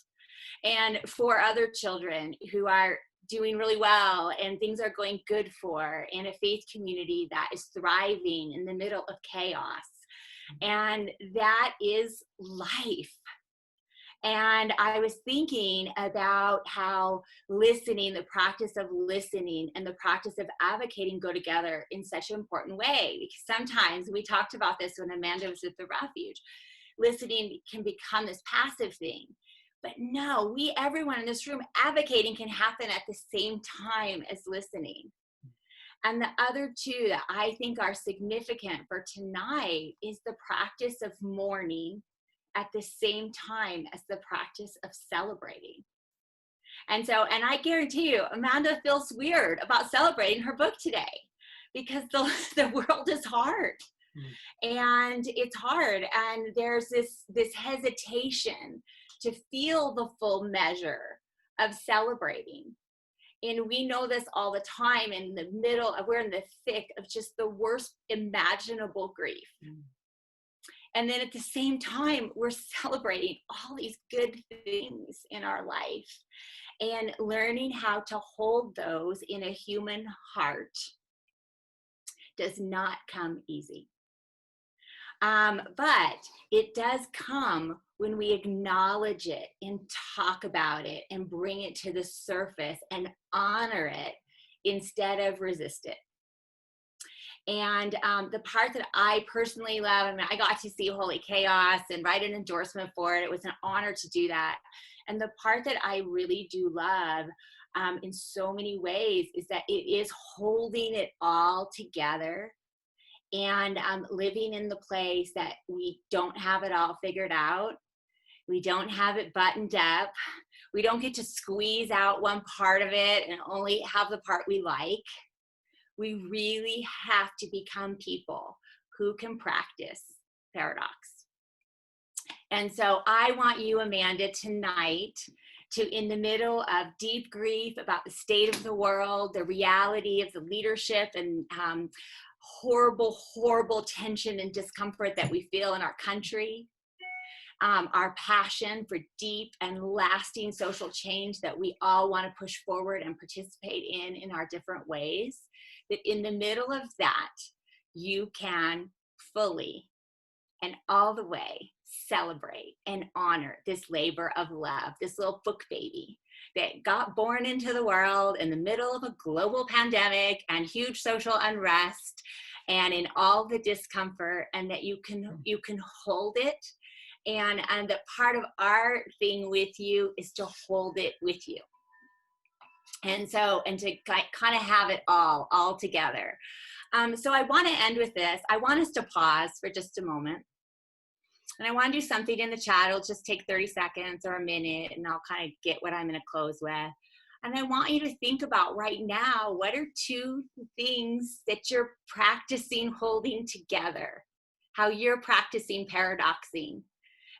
And for other children who are doing really well and things are going good for, in a faith community that is thriving in the middle of chaos. And that is life. And I was thinking about how listening, the practice of listening and the practice of advocating go together in such an important way. Because sometimes, we talked about this when Amanda was at the refuge, listening can become this passive thing. But no, everyone in this room, advocating can happen at the same time as listening. And the other two that I think are significant for tonight is the practice of mourning at the same time as the practice of celebrating. And I guarantee you, Amanda feels weird about celebrating her book today because the world is hard. And it's hard. And there's this hesitation to feel the full measure of celebrating. And we know this all the time we're in the thick of just the worst imaginable grief. And then at the same time, we're celebrating all these good things in our life and learning how to hold those in a human heart does not come easy. But it does come when we acknowledge it and talk about it and bring it to the surface and honor it instead of resist it. And the part that I personally love, I got to see Holy Chaos and write an endorsement for it. It was an honor to do that. And the part that I really do love in so many ways is that it is holding it all together and living in the place that we don't have it all figured out. We don't have it buttoned up. We don't get to squeeze out one part of it and only have the part we like. We really have to become people who can practice paradox. And so I want you, Amanda, tonight to, in the middle of deep grief about the state of the world, the reality of the leadership and horrible, horrible tension and discomfort that we feel in our country, our passion for deep and lasting social change that we all want to push forward and participate in our different ways, that in the middle of that, you can fully and all the way celebrate and honor this labor of love, this little book baby that got born into the world in the middle of a global pandemic and huge social unrest and in all the discomfort, and that you can hold it. And that part of our thing with you is to hold it with you. And to kind of have it all together. So I want to end with this. I want us to pause for just a moment. And I want to do something in the chat. It'll just take 30 seconds or a minute, and I'll kind of get what I'm going to close with. And I want you to think about right now, what are two things that you're practicing holding together? How you're practicing paradoxing.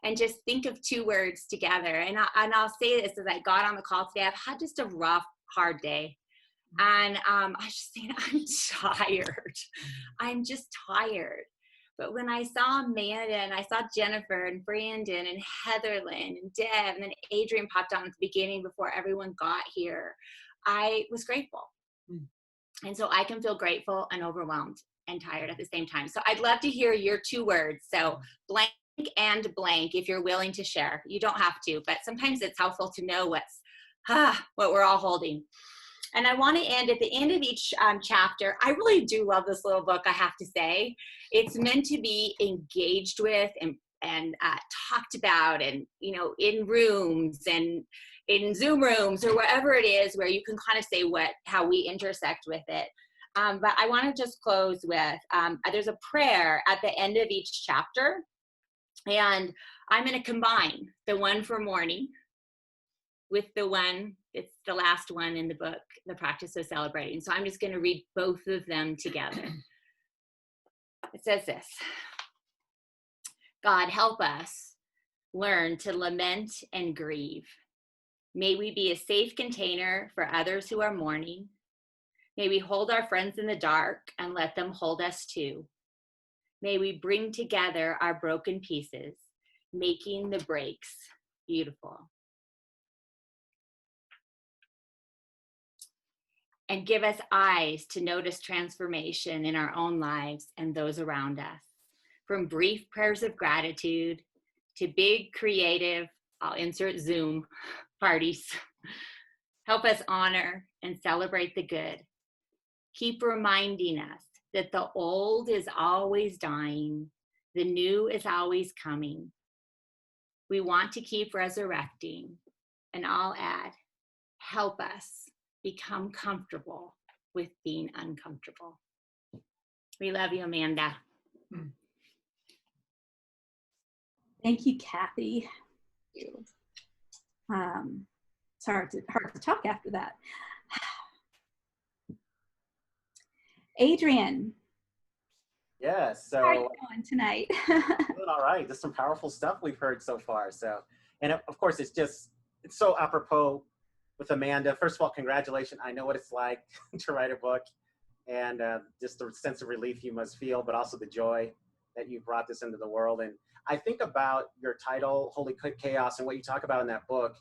And just think of two words together. And I'll say this as I got on the call today. I've had just a rough, hard day. And I was just saying, I'm tired. I'm just tired. But when I saw Amanda and I saw Jennifer and Brandon and Heatherlyn and Deb, and then Adrian popped on at the beginning before everyone got here, I was grateful. And so I can feel grateful and overwhelmed and tired at the same time. So I'd love to hear your two words. So blank and blank, if you're willing to share. You don't have to, but sometimes it's helpful to know what we're all holding. And I want to end at the end of each chapter. I really do love this little book, I have to say. It's meant to be engaged with and talked about, and in rooms and in Zoom rooms or wherever it is where you can kind of say how we intersect with it. But I want to just close with, there's a prayer at the end of each chapter. And I'm going to combine the one for mourning with the one, it's the last one in the book, The Practice of Celebrating. So I'm just going to read both of them together. It says this: God, help us learn to lament and grieve. May we be a safe container for others who are mourning. May we hold our friends in the dark and let them hold us too. May we bring together our broken pieces, making the breaks beautiful. And give us eyes to notice transformation in our own lives and those around us. From brief prayers of gratitude to big creative, I'll insert Zoom, parties. Help us honor and celebrate the good. Keep reminding us that the old is always dying, the new is always coming. We want to keep resurrecting, and I'll add, help us become comfortable with being uncomfortable. We love you, Amanda. Thank you, Kathy. It's hard to talk after that. Adrian. Yes. How are you So doing tonight? doing all right. There's some powerful stuff we've heard so far. So, and of course, it's so apropos with Amanda. First of all, congratulations. I know what it's like to write a book, and just the sense of relief you must feel, but also the joy that you brought this into the world. And I think about your title, Holy Chaos, and what you talk about in that book.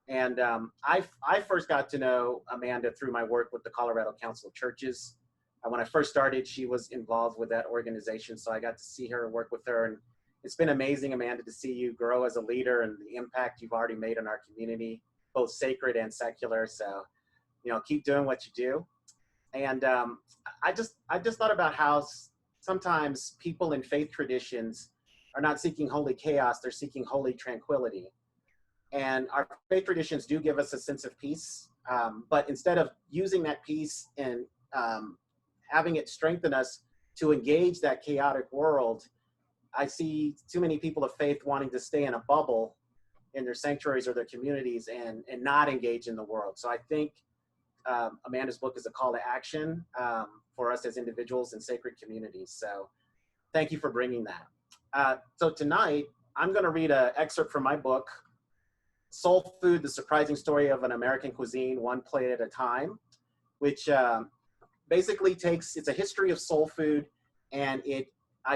And I first got to know Amanda through my work with the Colorado Council of Churches. When I first started, she was involved with that organization, so I got to see her, work with her, and it's been amazing, Amanda, to see you grow as a leader and the impact you've already made on our community, both sacred and secular. So, keep doing what you do. And I just thought about how sometimes people in faith traditions are not seeking holy chaos; they're seeking holy tranquility. And our faith traditions do give us a sense of peace, but instead of using that peace and having it strengthen us to engage that chaotic world, I see too many people of faith wanting to stay in a bubble in their sanctuaries or their communities and not engage in the world. So I think Amanda's book is a call to action for us as individuals and sacred communities. So thank you for bringing that. So tonight, I'm going to read an excerpt from my book, Soul Food, The Surprising Story of an American Cuisine, One Plate at a Time, which basically it's a history of soul food. And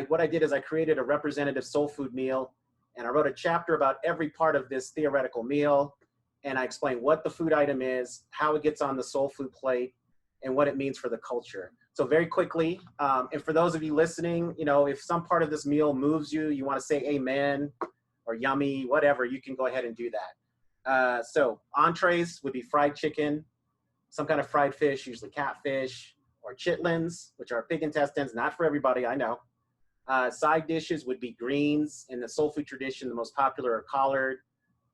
what I did is I created a representative soul food meal, and I wrote a chapter about every part of this theoretical meal. And I explained what the food item is, how it gets on the soul food plate, and what it means for the culture. So very quickly, and for those of you listening, if some part of this meal moves you, you want to say amen or yummy, whatever, you can go ahead and do that. So entrees would be fried chicken, some kind of fried fish, usually catfish, or chitlins, which are pig intestines, not for everybody, I know. Side dishes would be greens. In the soul food tradition, the most popular are collard,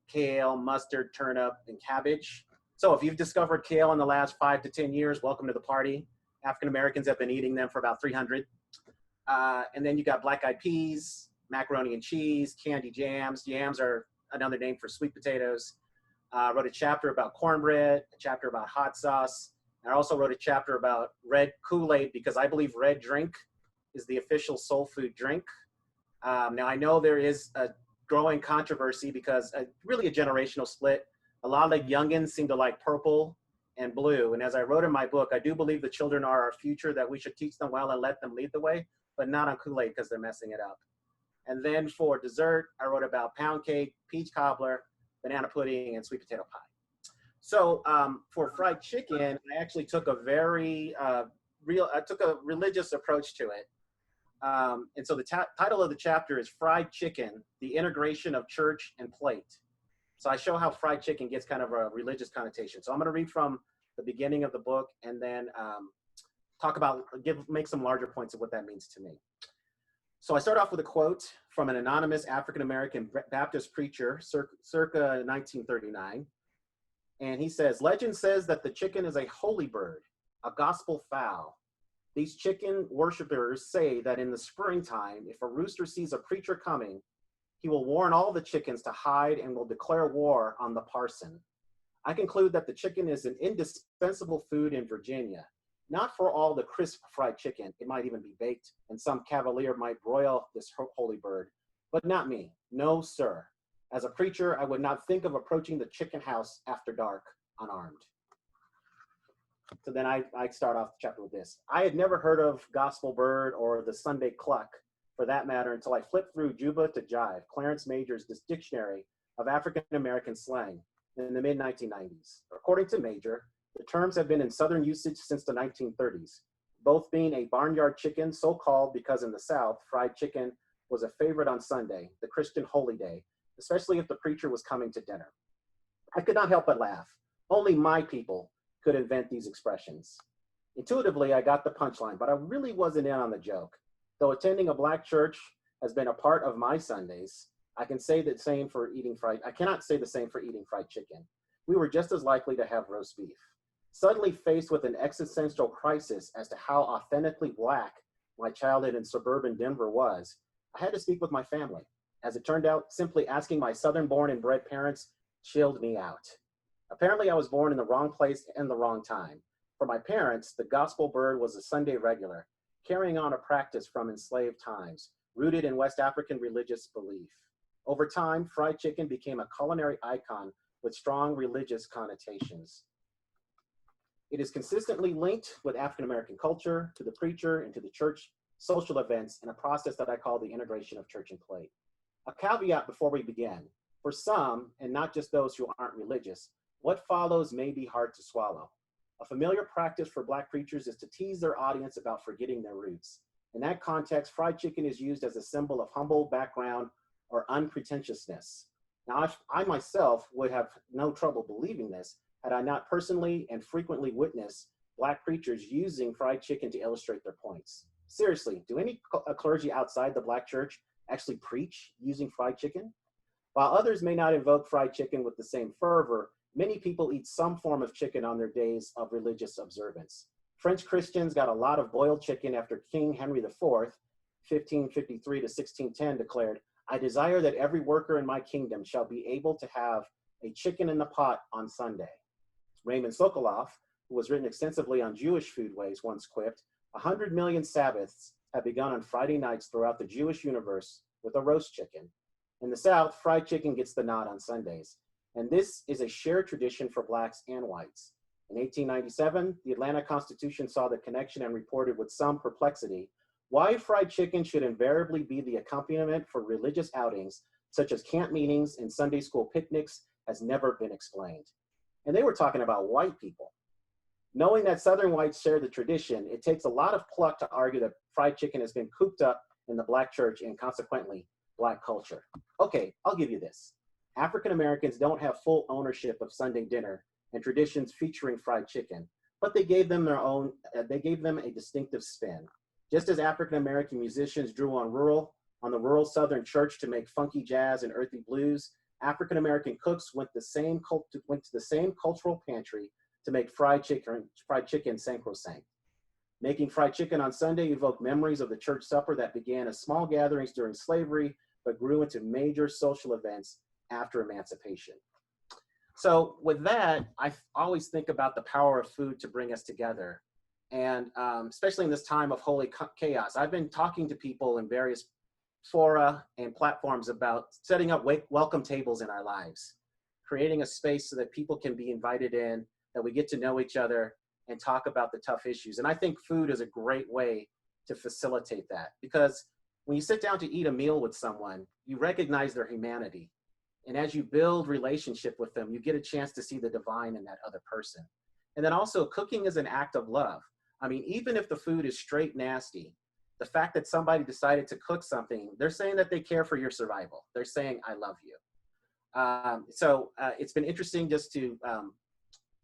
kale, mustard, turnip, and cabbage. So if you've discovered kale in the last 5 to 10 years, welcome to the party. African Americans have been eating them for about 300. And then you got black-eyed peas, macaroni and cheese, candy jams. Yams are another name for sweet potatoes. I wrote a chapter about cornbread, a chapter about hot sauce. I also wrote a chapter about red Kool-Aid because I believe red drink is the official soul food drink. Now, I know there is a growing controversy because really a generational split. A lot of the youngins seem to like purple and blue. And as I wrote in my book, I do believe the children are our future, that we should teach them well and let them lead the way, but not on Kool-Aid because they're messing it up. And then for dessert, I wrote about pound cake, peach cobbler, banana pudding, and sweet potato pie. So for fried chicken, I actually took a very I took a religious approach to it. And so the title of the chapter is Fried Chicken, the Integration of Church and Plate. So I show how fried chicken gets kind of a religious connotation. So I'm going to read from the beginning of the book and then make some larger points of what that means to me. So I start off with a quote from an anonymous African-American Baptist preacher circa 1939. And he says, legend says that the chicken is a holy bird, a gospel fowl. These chicken worshipers say that in the springtime, if a rooster sees a preacher coming, he will warn all the chickens to hide and will declare war on the parson. I conclude that the chicken is an indispensable food in Virginia, not for all the crisp fried chicken. It might even be baked, and some cavalier might broil this holy bird, But not me. No, sir. As a preacher, I would not think of approaching the chicken house after dark unarmed. So then I start off the chapter with this. I had never heard of Gospel Bird or the Sunday Cluck, for that matter, until I flipped through Juba to Jive, Clarence Major's dictionary of African-American slang in the mid-1990s. According to Major, the terms have been in Southern usage since the 1930s, both being a barnyard chicken, so called because in the South, fried chicken was a favorite on Sunday, the Christian holy day, especially if the preacher was coming to dinner. I could not help but laugh. Only my people could invent these expressions. Intuitively, I got the punchline, but I really wasn't in on the joke. Though attending a Black church has been a part of my Sundays, I cannot say the same for eating fried chicken. We were just as likely to have roast beef. Suddenly faced with an existential crisis as to how authentically Black my childhood in suburban Denver was, I had to speak with my family. As it turned out, simply asking my Southern-born and bred parents chilled me out. Apparently, I was born in the wrong place and the wrong time. For my parents, the Gospel Bird was a Sunday regular, carrying on a practice from enslaved times, rooted in West African religious belief. Over time, fried chicken became a culinary icon with strong religious connotations. It is consistently linked with African American culture, to the preacher, and to the church social events in a process that I call the integration of church and plate. A caveat before we begin. For some, and not just those who aren't religious, what follows may be hard to swallow. A familiar practice for Black preachers is to tease their audience about forgetting their roots. In that context, fried chicken is used as a symbol of humble background or unpretentiousness. Now, I myself would have no trouble believing this had I not personally and frequently witnessed Black preachers using fried chicken to illustrate their points. Seriously, do any clergy outside the Black church actually preach using fried chicken? While others may not invoke fried chicken with the same fervor, many people eat some form of chicken on their days of religious observance. French Christians got a lot of boiled chicken after King Henry IV, 1553 to 1610, declared, "I desire that every worker in my kingdom shall be able to have a chicken in the pot on Sunday." Raymond Sokoloff, who has written extensively on Jewish foodways, once quipped, 100 million Sabbaths have begun on Friday nights throughout the Jewish universe with a roast chicken. In the South, fried chicken gets the nod on Sundays. And this is a shared tradition for Blacks and whites. In 1897, the Atlanta Constitution saw the connection and reported with some perplexity why fried chicken should invariably be the accompaniment for religious outings, such as camp meetings and Sunday school picnics, has never been explained. And they were talking about white people. Knowing that Southern whites share the tradition, it takes a lot of pluck to argue that fried chicken has been cooped up in the Black church and consequently Black culture. Okay, I'll give you this. African Americans don't have full ownership of Sunday dinner and traditions featuring fried chicken, but they gave them a distinctive spin. Just as African American musicians drew on the rural Southern church to make funky jazz and earthy blues, African American cooks went to the same cultural pantry to make fried chicken sacrosanct. Making fried chicken on Sunday evoked memories of the church supper that began as small gatherings during slavery, but grew into major social events after emancipation. So with that, I always think about the power of food to bring us together. And especially in this time of holy chaos, I've been talking to people in various fora and platforms about setting up welcome tables in our lives, creating a space so that people can be invited in, that we get to know each other and talk about the tough issues. And I think food is a great way to facilitate that, because when you sit down to eat a meal with someone, you recognize their humanity. And as you build relationship with them, you get a chance to see the divine in that other person. And then also, cooking is an act of love. I mean, even if the food is straight nasty, the fact that somebody decided to cook something, they're saying that they care for your survival. They're saying, I love you. So it's been interesting just to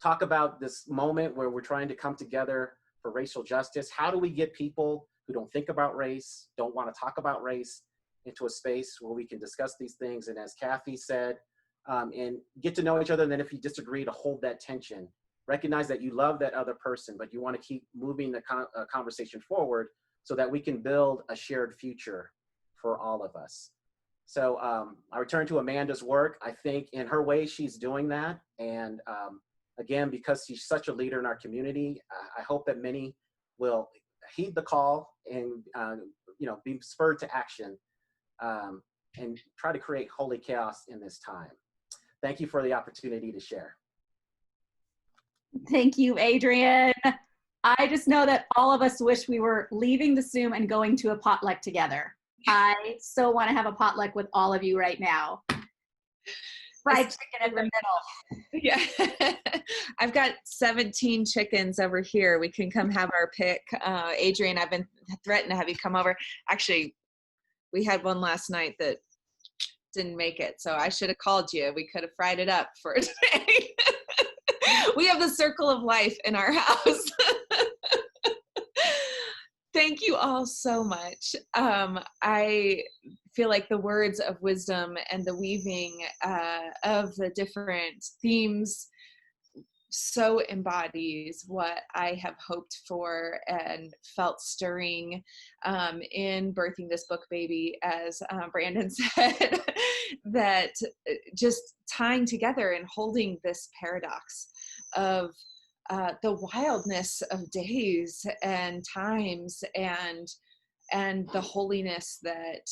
talk about this moment where we're trying to come together for racial justice. How do we get people who don't think about race, don't want to talk about race, into a space where we can discuss these things, and as Kathy said, and get to know each other, and then if you disagree, to hold that tension. Recognize that you love that other person, but you want to keep moving the conversation forward so that we can build a shared future for all of us. So I return to Amanda's work. I think in her way, she's doing that. And again, because she's such a leader in our community, I hope that many will heed the call and be spurred to action and try to create holy chaos in this time. Thank you for the opportunity to share. Thank you, Adrian. I just know that all of us wish we were leaving the Zoom and going to a potluck together. I so want to have a potluck with all of you right now. Fried chicken in the middle. Yeah. I've got 17 chickens over here. We can come have our pick. Adrian, I've been threatened to have you come over. Actually, we had one last night that didn't make it, so I should have called you. We could have fried it up for today. We have the circle of life in our house. Thank you all so much. I feel like the words of wisdom and the weaving of the different themes so embodies what I have hoped for and felt stirring in birthing this book baby, as Brandon said, that just tying together and holding this paradox of the wildness of days and times and the holiness that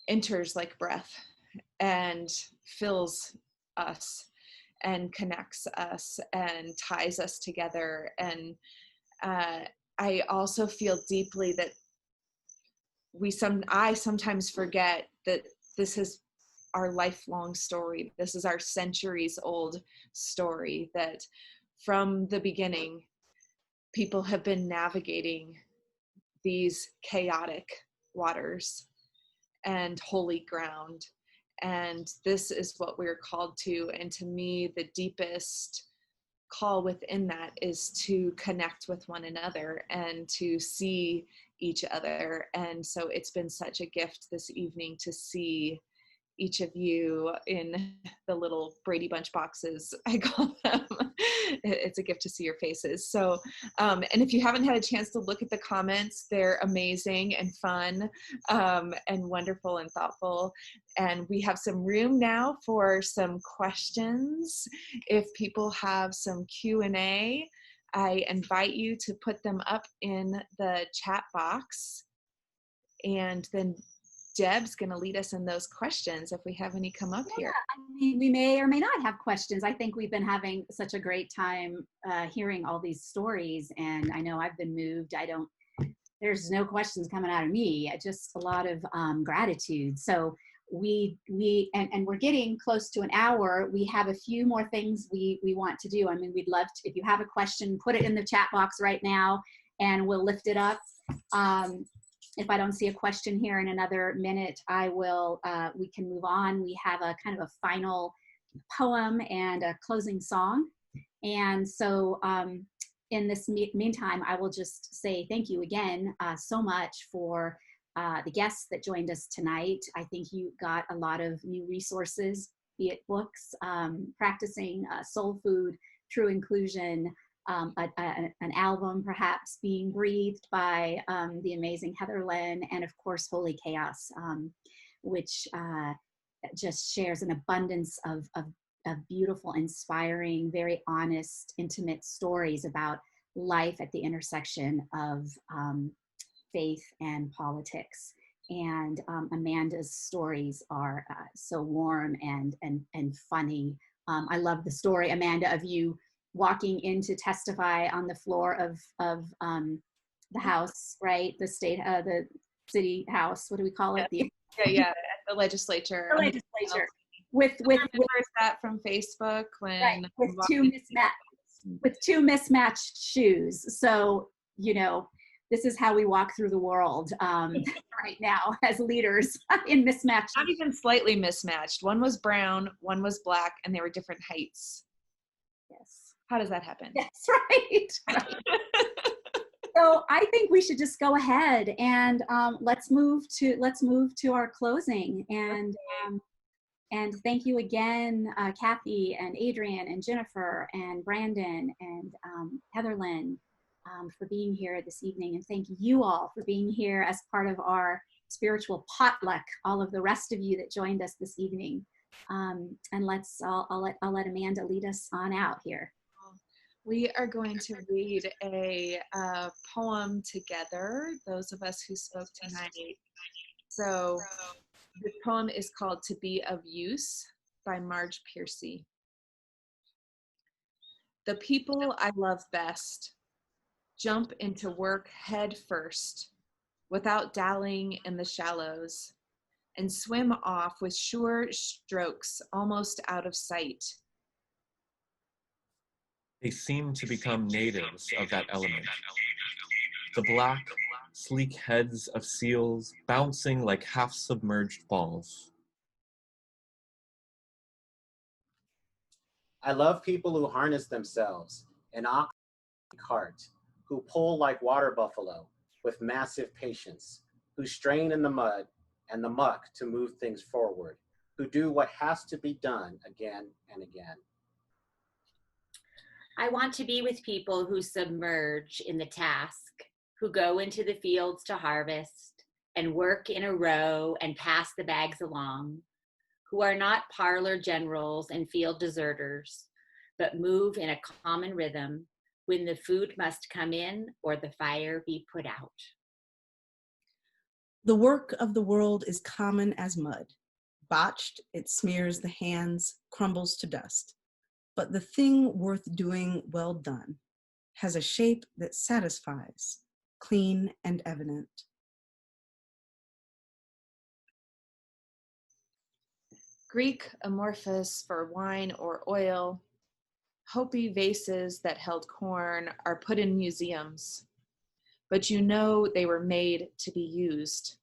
enters like breath and fills us and connects us and ties us together. And I also feel deeply that I sometimes forget that this is our lifelong story. This is our centuries old story, that from the beginning, people have been navigating these chaotic waters and holy ground. And this is what we're called to. And to me, the deepest call within that is to connect with one another and to see each other. And so it's been such a gift this evening to see each of you in the little Brady Bunch boxes, I call them. It's a gift to see your faces. So, and if you haven't had a chance to look at the comments, they're amazing and fun and wonderful and thoughtful. And we have some room now for some questions. If people have some Q&A, I invite you to put them up in the chat box. And then Deb's going to lead us in those questions if we have any come up here. I mean, we may or may not have questions. I think we've been having such a great time hearing all these stories, and I know I've been moved. There's no questions coming out of me, just a lot of gratitude. So we're getting close to an hour. We have a few more things we want to do. I mean, we'd love to, if you have a question, put it in the chat box right now and we'll lift it up. If I don't see a question here in another minute, we can move on. We have a kind of a final poem and a closing song. And so in this meantime, I will just say thank you again so much for the guests that joined us tonight. I think you got a lot of new resources, be it books, practicing soul food, true inclusion, an album perhaps being breathed by the amazing Heather Lynn, and of course Holy Chaos, which just shares an abundance of beautiful, inspiring, very honest, intimate stories about life at the intersection of faith and politics. And Amanda's stories are so warm and funny. I love the story, Amanda, of you walking in to testify on the floor of the House, right? The city house. What do we call it? Yeah, at the legislature. The legislature. With that from Facebook when right, with two mismatched shoes. So this is how we walk through the world right now as leaders in mismatched. Not even slightly mismatched. One was brown, one was black, and they were different heights. Yes. How does that happen? That's right. So I think we should just go ahead and let's move to our closing. And thank you again, Kathy and Adrian and Jennifer and Brandon and Heather Lynn for being here this evening. And thank you all for being here as part of our spiritual potluck, all of the rest of you that joined us this evening. And I'll let Amanda lead us on out here. We are going to read a poem together, those of us who spoke tonight. So this poem is called To Be of Use by Marge Piercy. The people I love best jump into work head first, without dallying in the shallows, and swim off with sure strokes almost out of sight. They seem to become natives of that element. The black, sleek heads of seals bouncing like half-submerged balls. I love people who harness themselves in ox cart, who pull like water buffalo with massive patience, who strain in the mud and the muck to move things forward, who do what has to be done again and again. I want to be with people who submerge in the task, who go into the fields to harvest and work in a row and pass the bags along, who are not parlor generals and field deserters, but move in a common rhythm when the food must come in or the fire be put out. The work of the world is common as mud. Botched, it smears the hands, crumbles to dust. But the thing worth doing well done has a shape that satisfies, clean and evident. Greek amorphous for wine or oil, Hopi vases that held corn are put in museums, but you know they were made to be used.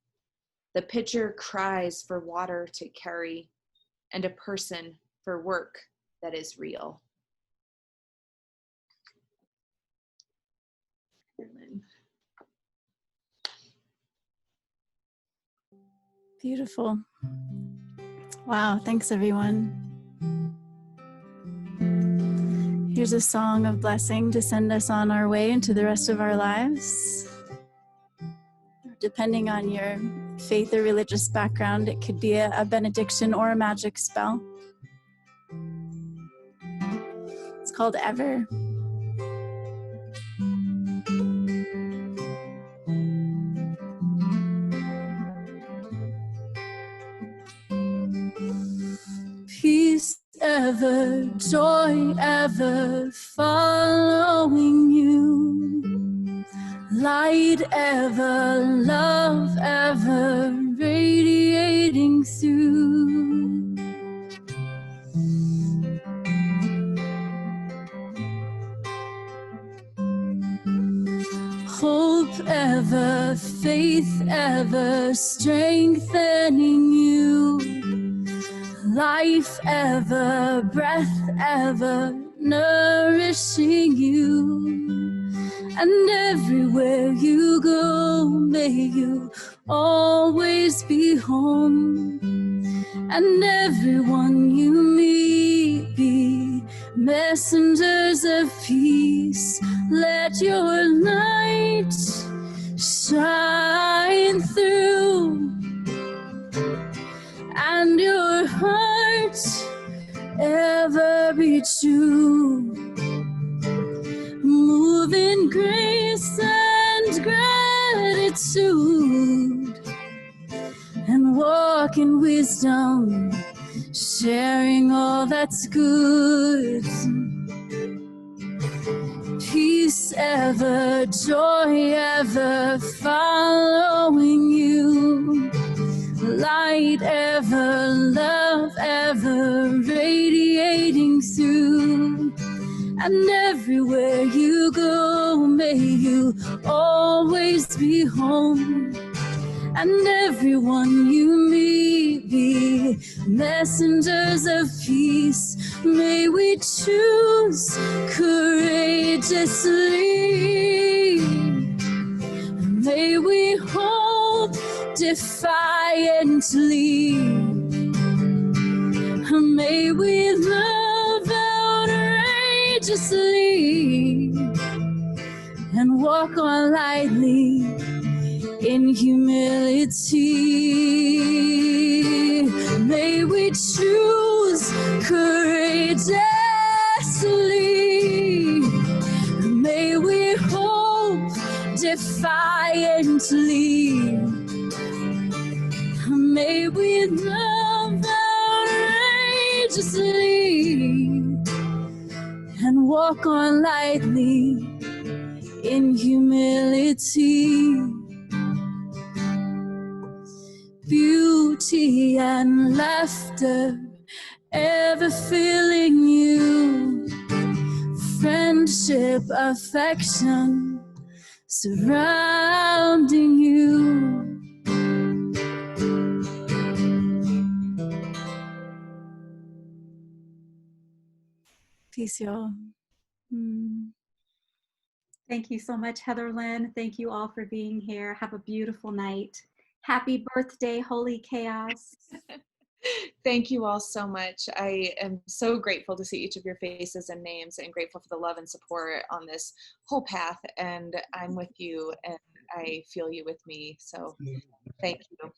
The pitcher cries for water to carry and a person for work that is real. Beautiful. Wow, thanks everyone. Here's a song of blessing to send us on our way into the rest of our lives. Depending on your faith or religious background, it could be a benediction or a magic spell. It's called Ever. Peace ever, joy ever following you. Light ever, love ever radiating through. Hope ever, faith ever strengthening you. Life ever, breath ever nourishing you. And everywhere you go, may you always be home. And everyone you meet be messengers of peace. Let your light shine through, and your heart ever be true. Move in grace and gratitude, and walk in wisdom, sharing all that's good. Peace ever, joy ever following you. Light ever, love ever radiating through. And everywhere you go, may you always be home. And everyone you meet be messengers of peace. May we choose courageously. May we hope defiantly. May we love outrageously and walk on lightly in humility. May we choose courageously. May we hope defiantly. May we love outrageously and walk on lightly in humility. Beauty and laughter ever filling you. Friendship, affection surrounding you. Peace, y'all. Thank you so much, Heather Lynn. Thank you all for being here. Have a beautiful night. Happy birthday, Holy Chaos. Thank you all so much. I am so grateful to see each of your faces and names, and grateful for the love and support on this whole path. And I'm with you, and I feel you with me. So thank you.